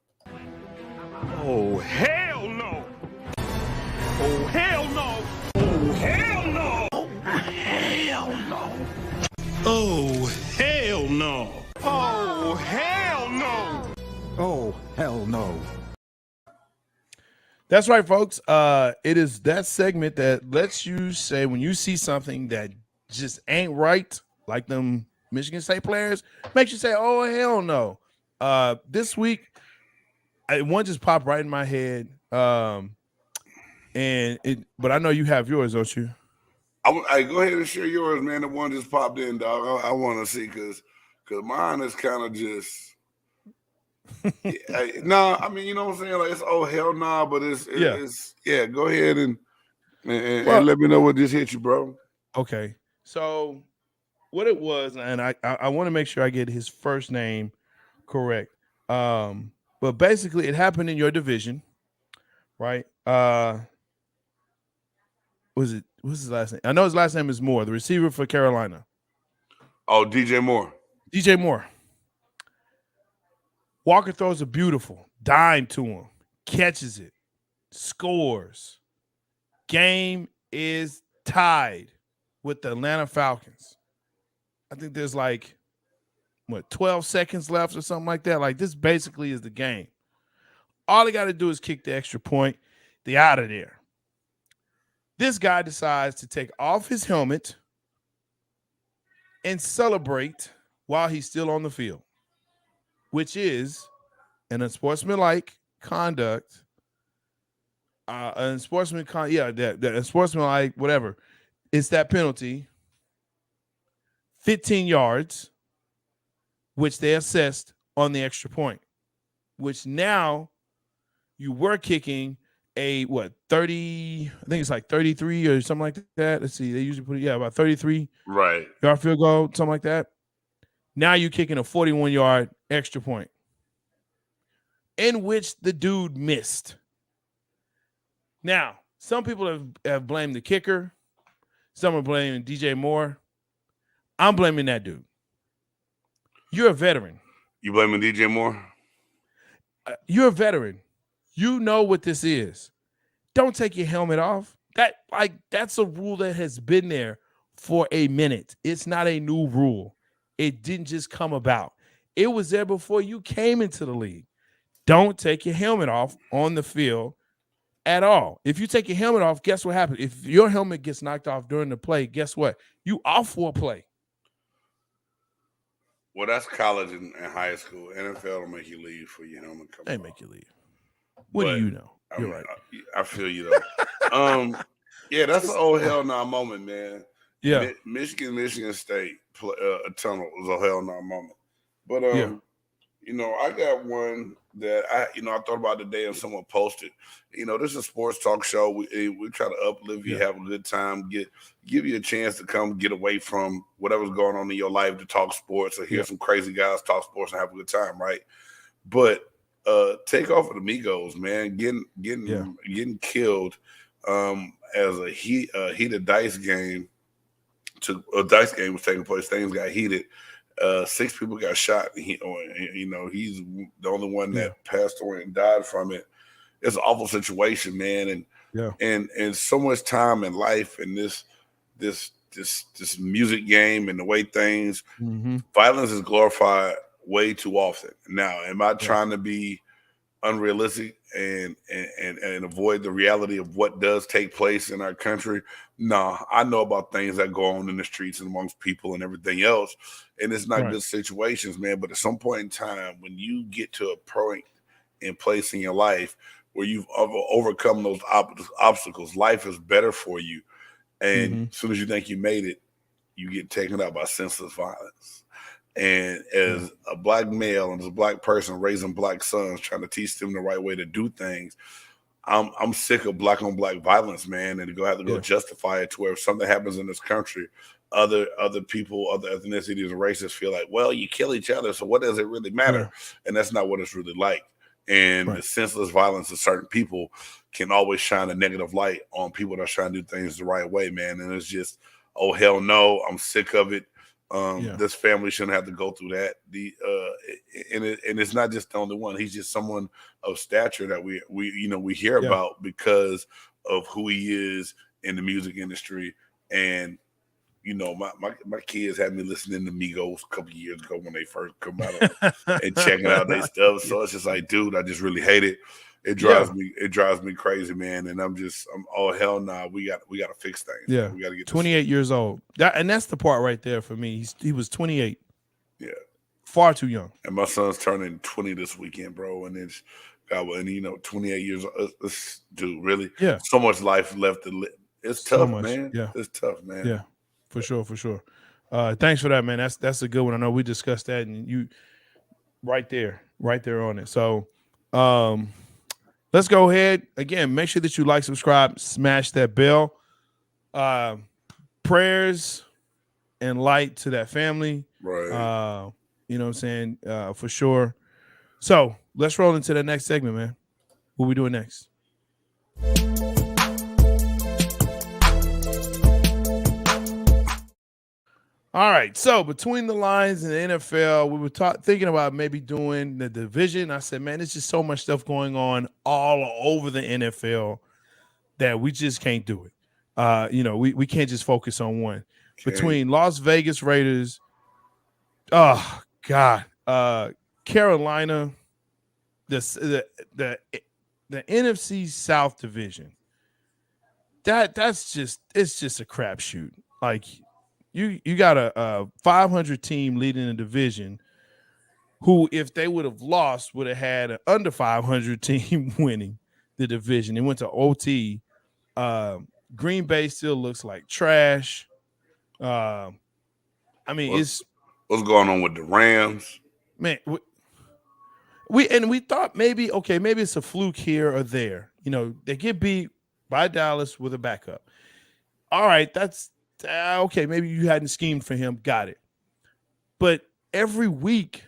Oh, hell no. Oh, hell no. Oh, hell no. That's right, folks. It is that segment that lets you say when you see something that just ain't right, like them Michigan State players, makes you say, "Oh hell no!" This week, one just popped right in my head, but I know you have yours, don't you? I go ahead and share yours, man. The one just popped in, dog. I want to see because mine is kind of just. I mean, you know what I'm saying? Like it's oh hell nah, but it's go ahead and let me know what this hit you, bro. Okay. So what it was, and I want to make sure I get his first name correct. But basically it happened in your division, right? What's his last name? I know his last name is Moore, the receiver for Carolina. Oh, DJ Moore. DJ Moore. Walker throws a beautiful dime to him, catches it, scores. Game is tied with the Atlanta Falcons. I think there's 12 seconds left or something like that. Like this basically is the game. All they got to do is kick the extra point. They out of there. This guy decides to take off his helmet and celebrate while he's still on the field, which is an unsportsmanlike conduct. Unsportsmanlike, whatever. It's that penalty, 15 yards, which they assessed on the extra point, which now you were kicking a 30, I think it's like 33 or something like that. Let's see, they usually put it, about 33 yard field goal, something like that. Now you're kicking a 41-yard extra point in which the dude missed. Now, some people have blamed the kicker. Some are blaming DJ Moore. I'm blaming that dude. You're a veteran. You blaming DJ Moore? You're a veteran. You know what this is. Don't take your helmet off. That's a rule that has been there for a minute. It's not a new rule. It didn't just come about. It was there before you came into the league. Don't take your helmet off on the field at all. If you take your helmet off, guess what happens? If your helmet gets knocked off during the play, guess what? You off for a play. Well, that's college and high school. NFL will make you leave for your helmet. They make you leave. What do you know? You're right. I feel you though. Yeah, that's an old hell nah moment, man. Yeah, Michigan State a tunnel was a hell nah moment. But you know, I got one that I thought about today and someone posted. You know, this is a sports talk show. We try to uplift you, have a good time, give you a chance to come get away from whatever's going on in your life to talk sports or hear some crazy guys talk sports and have a good time, right? But take off of the Migos, man, getting killed as a heated dice game. A dice game was taking place. Things got heated. 6 people got shot. He's the only one that passed away and died from it. It's an awful situation, man. And so much time in life and this music game and the way things violence is glorified way too often. Now, am I trying to be unrealistic and avoid the reality of what does take place in our country? No, I know about things that go on in the streets and amongst people and everything else, and it's not good situations, man. But at some point in time, when you get to a point and place in your life where you've overcome those obstacles, life is better for you, and as soon as you think you made it, you get taken out by senseless violence. And as a black male and as a black person raising black sons, trying to teach them the right way to do things, I'm sick of black on black violence, man, and to have to go justify it to where if something happens in this country, other people, other ethnicities and races feel like, well, you kill each other, so what does it really matter? And that's not what it's really like. And the senseless violence of certain people can always shine a negative light on people that are trying to do things the right way, man. And it's just, oh hell no, I'm sick of it. This family shouldn't have to go through that. And it's not just the only one. He's just someone of stature that we hear about because of who he is in the music industry. And my kids had me listening to Migos a couple of years ago when they first come out and checking out their stuff. So it's just like, dude, I just really hate it. It drives me crazy, man. And I'm oh hell no, we got to fix things. Yeah, man. We got to get 28 years old. That's the part right there for me. He was 28. Yeah, far too young. And my son's turning 20 this weekend, bro. And it's 28 years old. Dude, really? Yeah. So much life left to live. It's tough, man. Yeah, it's tough, man. Yeah, for sure. Thanks for that, man. That's a good one. I know we discussed that, and you right there on it. So, let's go ahead again. Make sure that you like, subscribe, smash that bell. Prayers and light to that family. Right. You know what I'm saying? For sure. So let's roll into the next segment, man. What we doing next? All right. So between the lines in the NFL, we were thinking about maybe doing the division. I said, man, there's just so much stuff going on all over the NFL that we just can't do it. We can't just focus on one. Okay. Between Las Vegas Raiders, oh God, Carolina, the NFC South division. It's just a crapshoot. Like you got a 500 team leading the division, who, if they would have lost, would have had an under 500 team winning the division. It went to OT. Green Bay still looks like trash. What's going on with the Rams? Man, we thought maybe it's a fluke here or there. They get beat by Dallas with a backup. All right, that's okay. Maybe you hadn't schemed for him. Got it. But every week,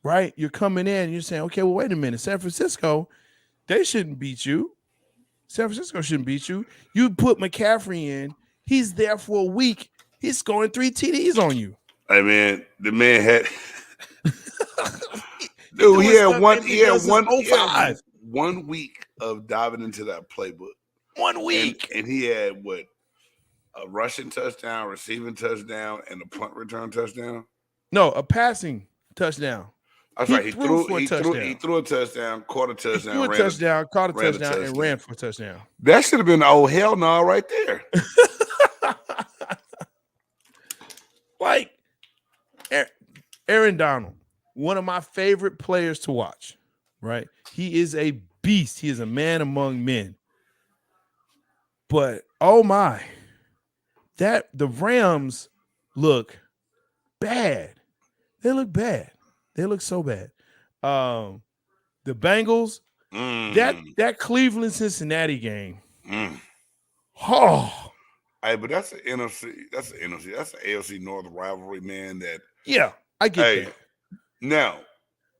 right, you're coming in and you're saying, okay, well, wait a minute. San Francisco, they shouldn't beat you. San Francisco shouldn't beat you. You put McCaffrey in. He's there for a week. He's scoring 3 TDs on you. Hey, man, the man had dude, he had 1 week of diving into that playbook. 1 week. And he had a rushing touchdown, receiving touchdown, and a punt return touchdown? No, a passing touchdown. That's right. He threw a touchdown, caught a touchdown. He threw a touchdown, caught a touchdown, and ran for a touchdown. That should have been oh hell no right there. Like Aaron Donald, one of my favorite players to watch, right? He is a beast. He is a man among men. But oh my, the Rams look bad. They look bad. They look so bad. The Bengals, that Cleveland Cincinnati game. Oh, hey, but that's an NFC. That's an NFC. That's an AFC North rivalry, man. I get that. Now,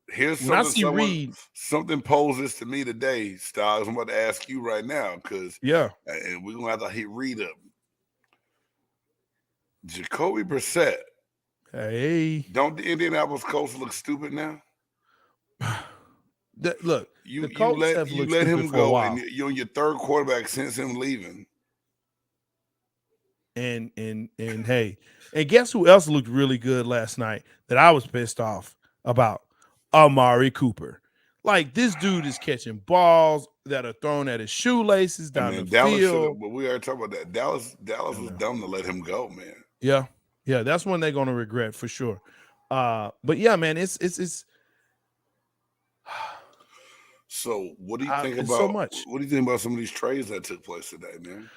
here's something poses to me today, Styles. I'm about to ask you right now because and we're gonna have to hit read up. Jacoby Brissett. Hey, don't the Indianapolis Colts look stupid now? Look, you let him go, and you're your third quarterback since him leaving. And hey, and guess who else looked really good last night that I was pissed off about? Amari Cooper. Like, this dude is catching balls that are thrown at his shoelaces down the field. But we already talked about that. Dallas was dumb to let him go, man. Yeah, that's one they're going to regret for sure. But yeah, man, it's. So what do you think about so much? What do you think about some of these trades that took place today, man?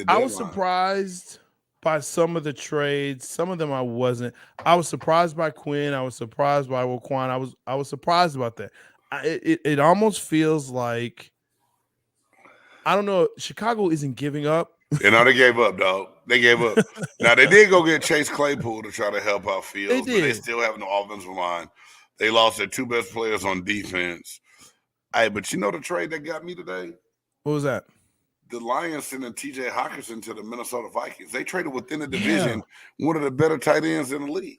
I was surprised by some of the trades. Some of them I wasn't. I was surprised by Quinn. I was surprised by Roquan. I was surprised about that. It almost feels like, I don't know, Chicago isn't giving up. They gave up, dog. They gave up. Now, they did go get Chase Claypool to try to help out Fields, but they still have no offensive line. They lost their 2 best players on defense. Hey, but you know the trade that got me today? What was that? The Lions sending T.J. Hockenson to the Minnesota Vikings. They traded within the division one of the better tight ends in the league.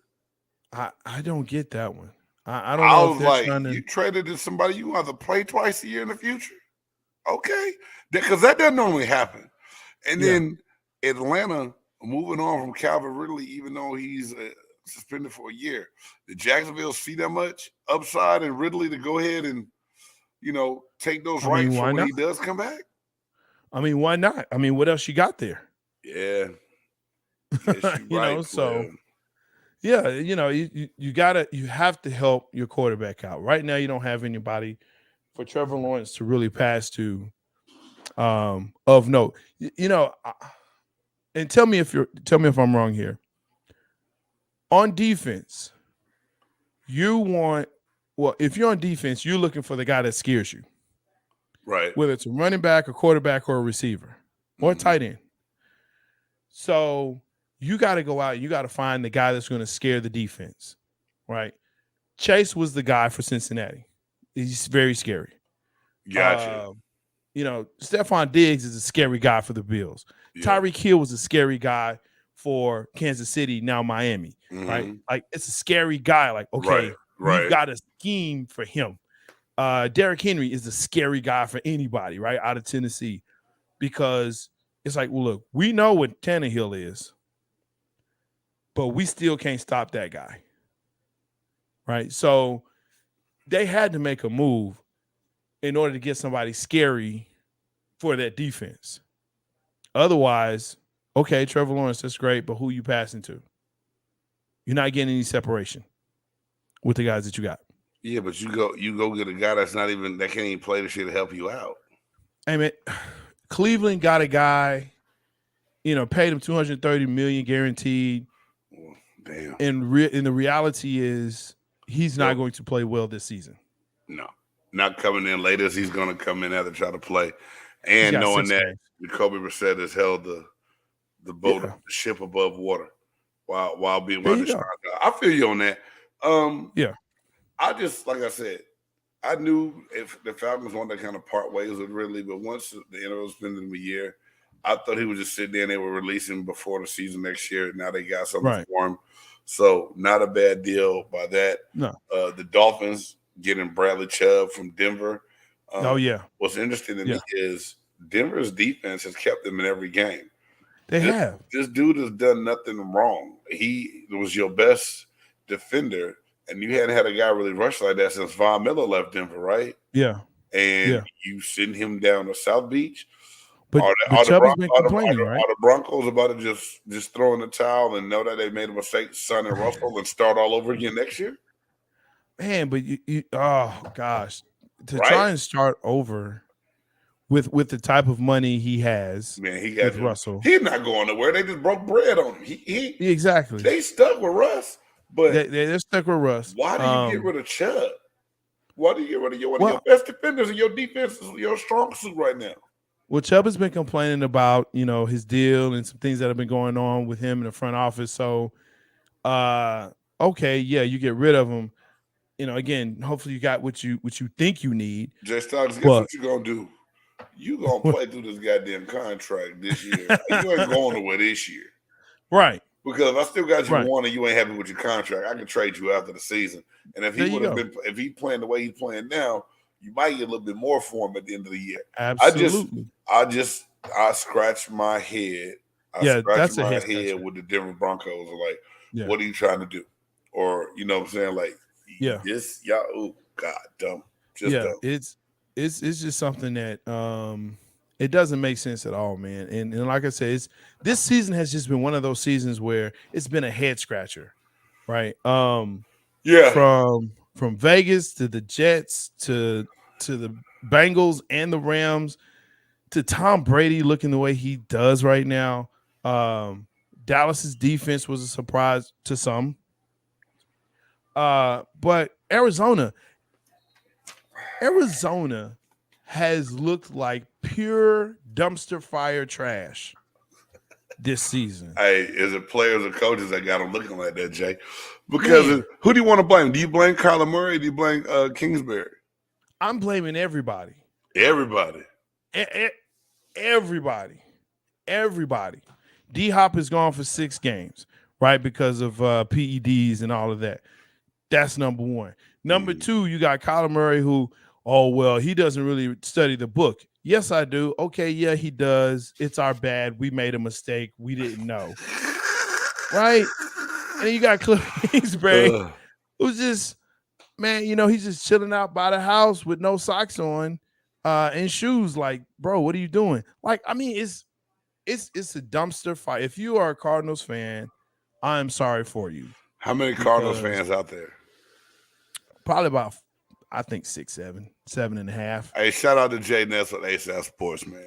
I don't get that one. I don't know. I was like, you traded to somebody you have to play twice a year in the future? Okay. Because that doesn't normally happen. And then Atlanta, moving on from Calvin Ridley, even though he's suspended for a year. Did Jacksonville see that much upside in Ridley to go ahead and take those I mean, rights why for when he not? does come back? I mean, why not? I mean, what else you got there? Yeah. Yes, you're right, So player. yeah, you have to help your quarterback out. Right now, you don't have anybody for Trevor Lawrence to really pass to of note. And tell me if I'm wrong here. On defense, if you're on defense, you're looking for the guy that scares you, Right. whether it's a running back, a quarterback, or a receiver, or a tight end. So you got to go out and you got to find the guy that's going to scare the defense, right? Chase was the guy for Cincinnati. He's very scary. Gotcha. Stephon Diggs is a scary guy for the Bills. Yeah. Tyreek Hill was a scary guy for Kansas City, now Miami, right? Like, it's a scary guy. Like, okay, Right. we've got a scheme for him. Derrick Henry is a scary guy for anybody, right, out of Tennessee, because it's like, well, look, we know what Tannehill is, but we still can't stop that guy, right? So they had to make a move in order to get somebody scary for that defense. Otherwise, okay, Trevor Lawrence, that's great, but who you passing to? You're not getting any separation with the guys that you got. Yeah, but you go get a guy that can't even play the shit to help you out. Hey, man, Cleveland got a guy, paid him $230 million guaranteed. Damn. And the reality is he's not going to play well this season. No, not coming in late as he's going to come in after try to play, and knowing that Jacoby Brissett has held the boat, the ship above water while being one of the strong guys. I feel you on that. I just, like I said, I knew if the Falcons wanted to kind of part ways with Ridley, but once the NFL was spending a year, I thought he would just sit there and they would release him before the season next year. Now they got something for him. So not a bad deal by that. No. The Dolphins getting Bradley Chubb from Denver. What's interesting to me is Denver's defense has kept them in every game. This dude has done nothing wrong. He was your best defender, and you hadn't had a guy really rush like that since Von Miller left Denver, right? Yeah. And you send him down to South Beach. But Chubb has been complaining, right? Are the Broncos about to just throw in the towel and know that they made a mistake, Son and Russell, and start all over again next year? Man, but oh gosh, try and start over with the type of money he has. Man, he got Russell. He's not going nowhere. They just broke bread on him. Exactly. They stuck with Russ, but they're stuck with Russ. Why do you get rid of Chubb? Why do you get rid of one of your best defenders, and your defense is your strong suit right now? Well, Chubb has been complaining about, his deal and some things that have been going on with him in the front office. So, you get rid of him. Again, hopefully you got what you think you need. Jay Stocks, guess what you're gonna do? You gonna play through this goddamn contract this year. You ain't going nowhere this year, right? Because if I still got you one and you ain't happy with your contract, I can trade you after the season. And if he's playing the way he's playing now, you might get a little bit more for him at the end of the year. Absolutely. I scratch my head. That's my head with the Denver Broncos. Like, what are you trying to do? Or, you know what I'm saying? Like, dumb. Dumb. It's just something that it doesn't make sense at all, man. And like I said, this season has just been one of those seasons where it's been a head scratcher, right? From Vegas to the Jets to the Bengals and the Rams to Tom Brady looking the way he does right now. Dallas's defense was a surprise to some. But Arizona has looked like pure dumpster fire trash this season. Hey, is it players or coaches that got them looking like that, Jay? Because who do you want to blame? Do you blame Kyler Murray? Or do you blame Kingsbury? I'm blaming everybody. Everybody. Everybody. D-Hop is gone for 6 games, right? Because of PEDs and all of that. That's number one. Number two, you got Kyler Murray who, he doesn't really study the book. Yes, I do. Okay, yeah, he does. It's our bad. We made a mistake. We didn't know. Right? And then you got Cliff Kingsbury, who's just, man, he's just chilling out by the house with no socks on, and shoes. Like, bro, what are you doing? Like, I mean, it's a dumpster fire. If you are a Cardinals fan, I'm sorry for you. How many Cardinals fans out there? Probably about, I think 6, 7, 7.5. Hey, shout out to Jay Ness with ASAP Sports, man.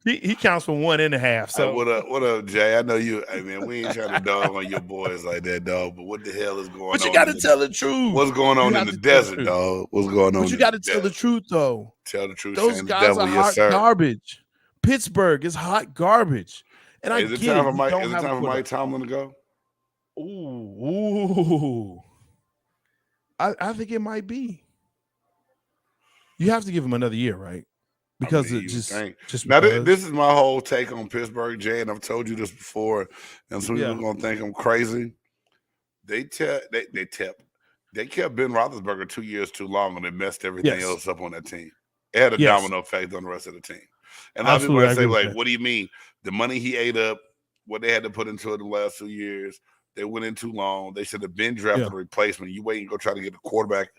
he counts for 1.5. So what up, Jay? I know you. I mean, we ain't trying to dog on your boys like that, dog. But what the hell is going on? But you got to tell the truth. What's going on in the desert, dog? What's going on? But you got to tell the truth, though. Tell the truth. Those guys are hot garbage. Pittsburgh is hot garbage. And I get it. Is it time for Mike Tomlin to go? Ooh. I think it might be. You have to give him another year, right? Because this is my whole take on Pittsburgh, Jay, and I've told you this before, and some people are gonna think I'm crazy. They kept Ben Roethlisberger 2 years too long, and they messed everything else up on that team. It had a domino effect on the rest of the team. And a lot of people say, like, what do you mean? The money he ate up, what they had to put into it the last 2 years, they went in too long. They should have been drafted a replacement. You wait and go try to get a quarterback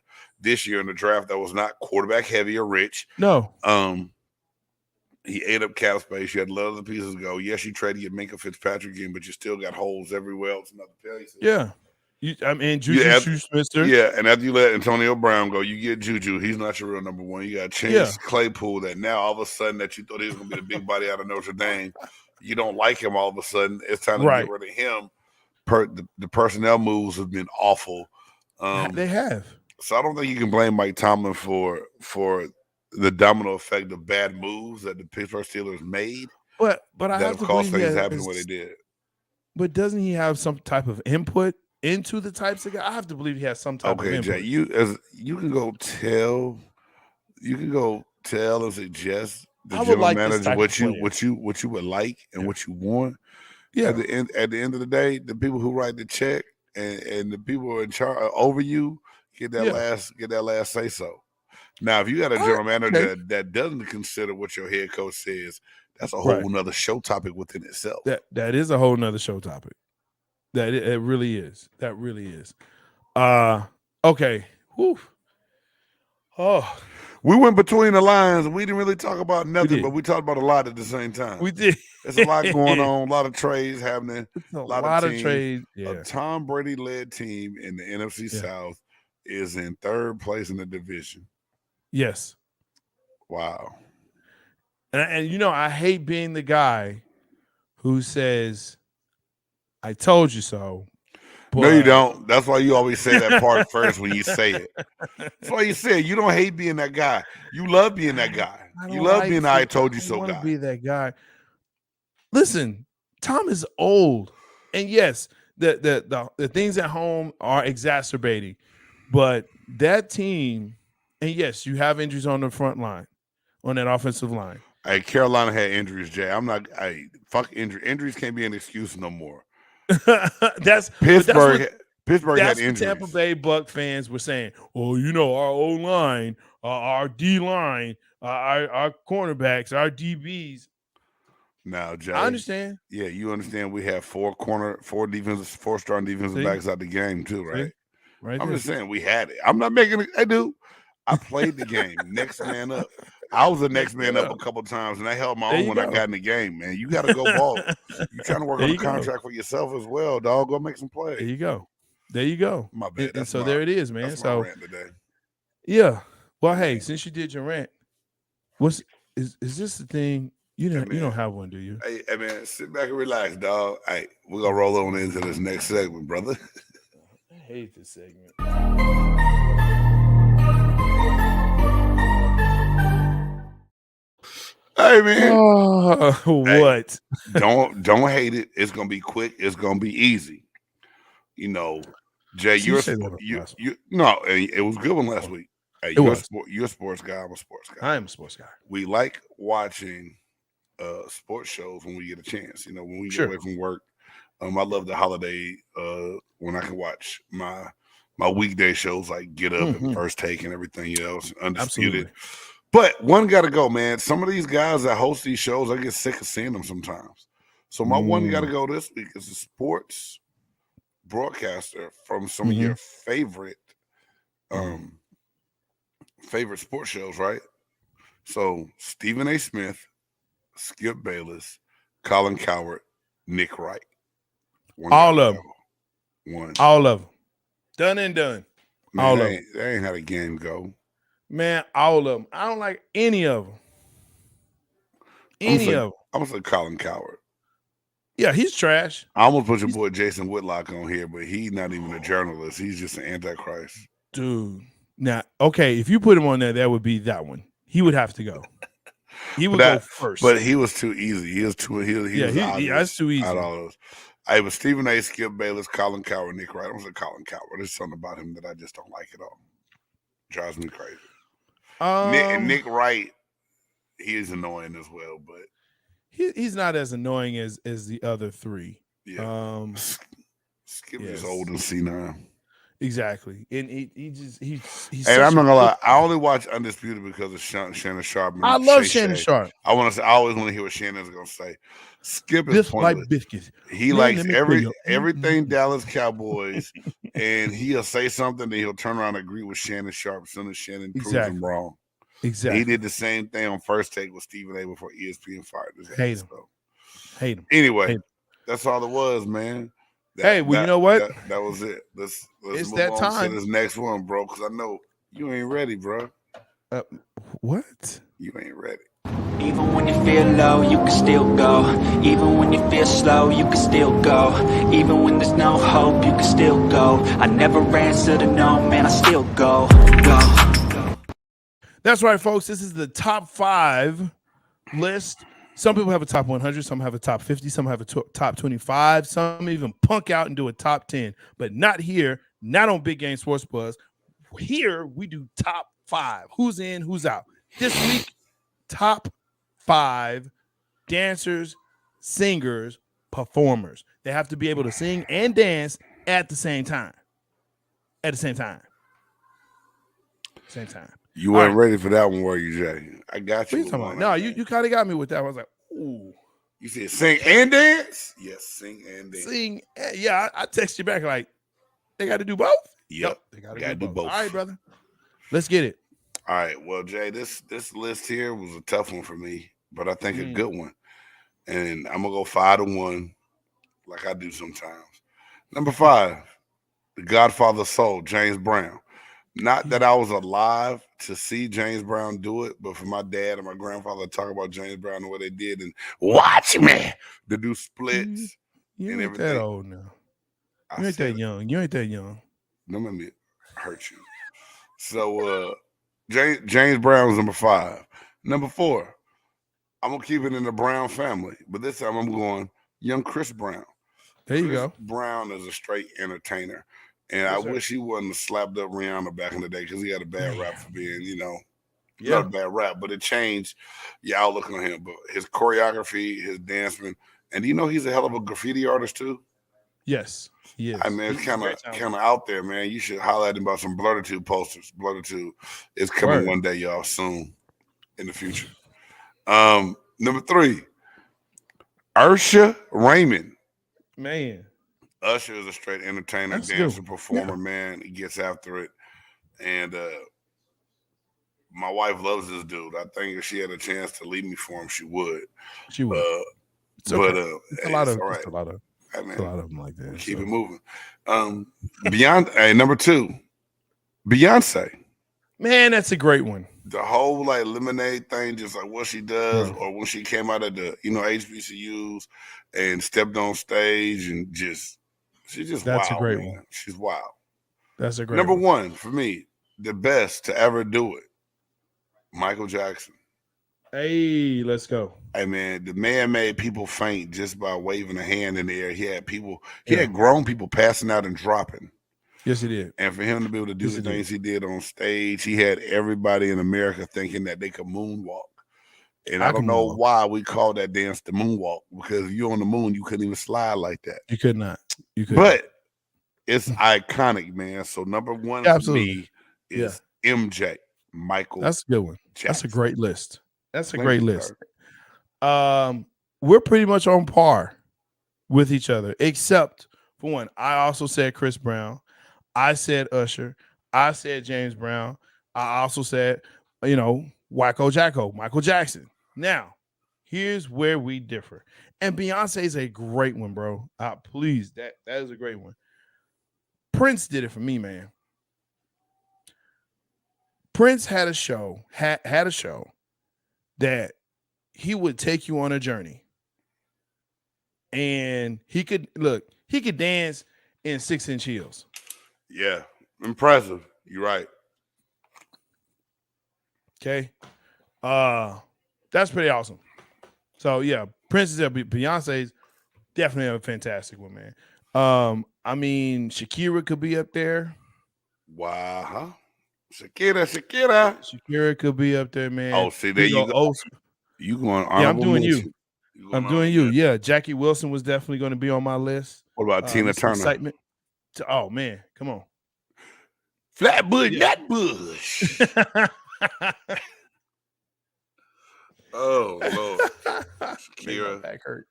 this year in the draft that was not quarterback heavy or rich. No. He ate up cap space. You had a lot of the pieces go. Yes, you traded your Minka Fitzpatrick in, but you still got holes everywhere else in other places. Yeah. Juju Smith-Schuster. Yeah, and after you let Antonio Brown go, you get Juju. He's not your real number one. You got Chase Claypool that now all of a sudden that you thought he was going to be the big body out of Notre Dame. You don't like him all of a sudden. It's time to get rid of him. The personnel moves have been awful. They have. So I don't think you can blame Mike Tomlin for the domino effect of bad moves that the Pittsburgh Steelers made. But I have to cause things happening what they did. But doesn't he have some type of input into the types of guys? I have to believe he has some type of input. Okay, Jay, you can go tell and suggest the general manager what you would like and what you want. Yeah. At the end of the day, the people who write the check and the people in charge over you get that last say so. Now, if you got a general manager that doesn't consider what your head coach says, that's a whole nother show topic within itself. That is a whole nother show topic. It really is. That really is. Okay. Whew. Oh. We went between the lines and we didn't really talk about nothing, but we talked about a lot at the same time. We did. There's a lot going on, a lot of trades happening. A lot of trades. Yeah. A Tom Brady-led team in the NFC South is in third place in the division. Yes. Wow. And I hate being the guy who says, I told you so. But... No, you don't. That's why you always say that part first when you say it. That's why you say it. You don't hate being that guy. You love being that guy. You love being the I told you so guy. I want to be that guy. Listen, Tom is old. And yes, the things at home are exacerbating. But that team, and yes, you have injuries on the front line, on that offensive line. Hey, Carolina had injuries, Jay. Fuck injury. Injuries can't be an excuse no more. That's Pittsburgh. Pittsburgh had injuries. Tampa Bay Buck fans were saying, "Oh, our O line, our D line, our cornerbacks, our DBs." Now, Jay, I understand. Yeah, you understand. We have four strong defensive backs out the game too, right? Right. I'm just saying we had it. I'm not making it. I do. I played the game. Next man up. I was the next man up a couple of times, and I held my own when I got in the game, man. You got to go ball. You're trying to work on a contract for yourself as well, dog. Go make some plays. There you go. My bad. And so there it is, man. That's my rant today. Yeah. Well, hey, since you did your rant, is this the thing? You don't have one, do you? Hey, man, sit back and relax, dog. Hey, we're gonna roll on into this next segment, brother. I hate this segment. Hey, man. What? Don't hate it. It's gonna be quick. It's gonna be easy. Jay, it was a good one last week. Hey, you're a sports guy. I'm a sports guy. I am a sports guy. We like watching sports shows when we get a chance. When we get away from work. I love the holiday when I can watch my weekday shows like Get Up and First Take and everything else. Undisputed. Absolutely. But one got to go, man. Some of these guys that host these shows, I get sick of seeing them sometimes. So my one got to go this week is the sports broadcaster from some of your favorite favorite sports shows, right? So Stephen A. Smith, Skip Bayless, Colin Cowherd, Nick Wright. All of them. One. All of them. Done and done. Man, all of they them. ain't how the game go. Man, all of them. I don't like any of them. Any of them. I'm gonna say Colin Cowherd. Yeah, he's trash. I almost put your boy Jason Whitlock on here, but he's not even a journalist. He's just an antichrist. Dude. Now, okay, if you put him on there, that would be that one. He would have to go. He would go first. But he was too easy. He was too that's too easy. Out of all those. I was Stephen A., Skip Bayless, Colin Cowherd, Nick Wright. I don't say Colin Cowherd. There's something about him that I just don't like at all. Drives me crazy. Nick Wright, he is annoying as well, but he's not as annoying as the other three. Yeah. Skip is old and senile. Exactly. And he's and I'm not gonna lie, I only watch Undisputed because of Shannon Sharp. I love Shannon Sharp. I always want to hear what Shannon's gonna say. Skip is this pointless. like biscuits. He likes everything Dallas Cowboys, and he'll say something, then he'll turn around and agree with Shannon Sharp as soon as Shannon proves him wrong. Exactly. He did the same thing on First Take with Stephen A. before ESPN fired his ass. Hate him. Anyway, that's all it was, man. You know what? That was it. Let's it's move that on time. to this next one, bro, because I know you ain't ready, bro. What? You ain't ready. Even when you feel low, you can still go. Even when you feel slow, you can still go. Even when there's no hope, you can still go. I never answer to no, man, I still go. That's right, folks. This is the top 5 list. Some people have a top 100, some have a top 50, some have a top 25, some even punk out and do a top 10, but not here, not on Big Game Sports Buzz. Here, we do top 5. Who's in, who's out. This week, top 5 dancers, singers, performers. They have to be able to sing and dance at the same time. Same time. You weren't ready for that one, were you, Jay? I got you. What are you talking about? No, you kind of got me with that. I was like, ooh. You said sing and dance? Yes, sing and dance. Yeah, I text you back like, they got to do both? Yep. They got to do both. All right, brother. Let's get it. All right. Well, Jay, this list here was a tough one for me, but I think a good one. And I'm going to go 5-1 like I do sometimes. Number 5, the Godfather of Soul, James Brown. Not that I was alive to see James Brown do it, but for my dad and my grandfather to talk about James Brown and what they did and watch me to do splits you and ain't everything. That old now. You ain't that young. You ain't that young. Don't let me hurt you. So James Brown was number 5. Number 4, I'm gonna keep it in the Brown family, but this time I'm going young Chris Brown. There you go. Brown is a straight entertainer. And I wish he wouldn't have slapped up Rihanna back in the day because he had a bad rap for being, not a bad rap, but it changed your outlook on him. But his choreography, his dancing, and he's a hell of a graffiti artist too. Yes, he is. I mean, it's kind of out there, man. You should highlight him about some Blurtitude posters. Blurtitude is coming one day, y'all, soon in the future. Number 3, Usher Raymond. Man. Usher is a straight entertainer, dancer, performer, man. He gets after it. And my wife loves this dude. I think if she had a chance to leave me for him, she would. She would. It's a lot of them like that. Keep it moving. Beyonce, number 2, Beyonce. Man, that's a great one. The whole Lemonade thing, just like what she does, or when she came out of the HBCUs and stepped on stage and she's just that's wild. A great man. one. She's wild. That's a great number 1 for me, the best to ever do it, Michael Jackson. Hey, let's go. Hey man, the man made people faint just by waving a hand in the air. He had grown people passing out and dropping. Yes, he did. And for him to be able to do the things he did on stage, he had everybody in America thinking that they could moonwalk. And I don't know why we call that dance the moonwalk, because if you're on the moon, you couldn't even slide like that. You could not. But it's iconic, man. So number 1 for me is MJ, Michael. That's a good one. Jackson. That's a great list. We're pretty much on par with each other, except For one, I also said Chris Brown. I said Usher. I said James Brown. I also said, Wacko Jacko, Michael Jackson. Now, here's where we differ. And Beyonce is a great one, bro. Please, that is a great one. Prince did it for me, man. Prince had a show, had a show that he would take you on a journey. And he could dance in 6-inch heels. Yeah, impressive. You're right. Okay. That's pretty awesome. So yeah, Prince is there. Beyonce's definitely a fantastic one, man. I mean, Shakira could be up there. Wow. Shakira could be up there, man. Oh, see, there you go. You going honorable I'm doing mention. I'm doing you. Yeah, Jackie Wilson was definitely going to be on my list. What about Tina Turner? Excitement. Oh man, come on. Flatbush, not Bush. Oh Lord, Shakira, back hurt.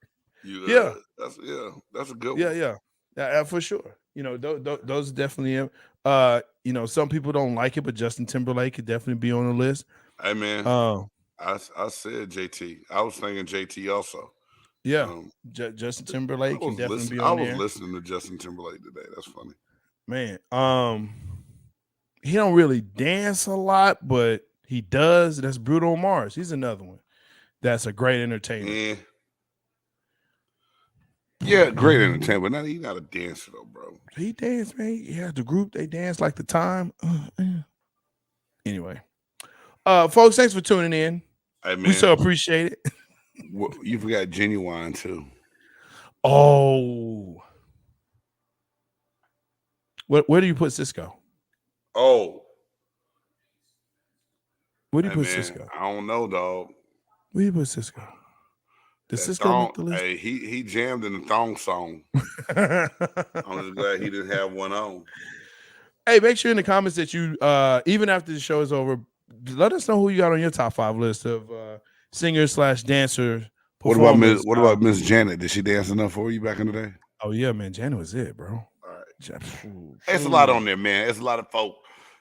That's a good one. Yeah, for sure. Those definitely. Some people don't like it, but Justin Timberlake could definitely be on the list. Hey man, I said JT. I was thinking JT also. Yeah, Justin Timberlake can definitely be on there. I was listening to Justin Timberlake today. That's funny. Man, he don't really dance a lot, but he does. That's Bruno Mars. He's another one. That's a great entertainer. Yeah, great entertainment. But he's not a dancer though, bro. He danced, man. Yeah, the group, they dance like the time. Anyway, folks, thanks for tuning in. Hey, man. We so appreciate it. You forgot Genuine too. Oh, where do you put Cisco? Oh, where do you put Cisco? I don't know, dog. Where do you put Cisco? Does Cisco make the list? Hey, he jammed in the thong song. I'm just glad he didn't have one on. Hey, make sure in the comments that you, even after the show is over, let us know who you got on your top 5 list of singers/dancers. What about Miss Janet? Did she dance enough for you back in the day? Oh yeah, man, Janet was it, bro. All right, it's a lot on there, man. It's a lot of folk.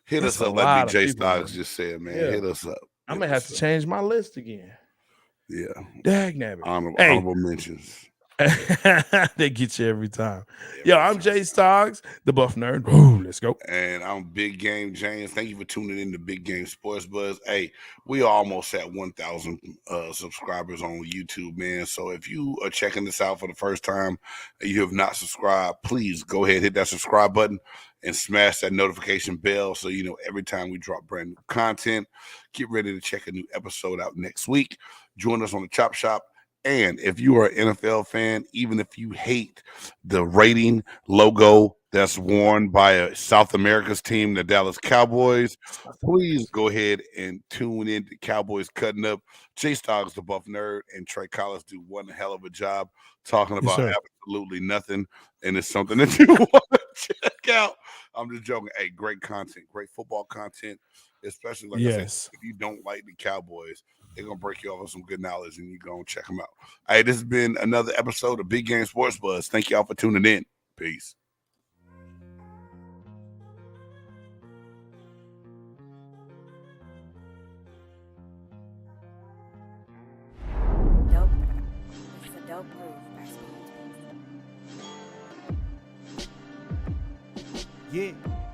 Hit us up, like J Stocks just said, man. Yeah. Hit us up. I'm gonna have to change my list again. Yeah, dagnabbit. Honorable mentions. They get you every time. Yo, I'm Jay Stoggs, the Buff Nerd. Ooh, let's go. And I'm Big Game James. Thank you for tuning in to Big Game Sports Buzz. Hey, we are almost at 1,000 subscribers on YouTube, man. So if you are checking this out for the first time and you have not subscribed, please go ahead, hit that subscribe button and smash that notification bell so you know every time we drop brand new content. Get ready to check a new episode out next week. Join us on the Chop Shop. And if you are an NFL fan, even if you hate the rating logo that's worn by South America's team, the Dallas Cowboys, please go ahead and tune in to Cowboys Cutting Up. Jay Stoggs, the Buff Nerd, and Trey Collins do one hell of a job talking about absolutely nothing. And it's something that you want to check out. I'm just joking. Hey, great content, great football content, especially like I said, if you don't like the Cowboys, they're going to break you off with some good knowledge and you're going to check them out. Hey, this has been another episode of Big Game Sports Buzz. Thank y'all for tuning in. Peace. Dope. It's a dope groove. Yeah.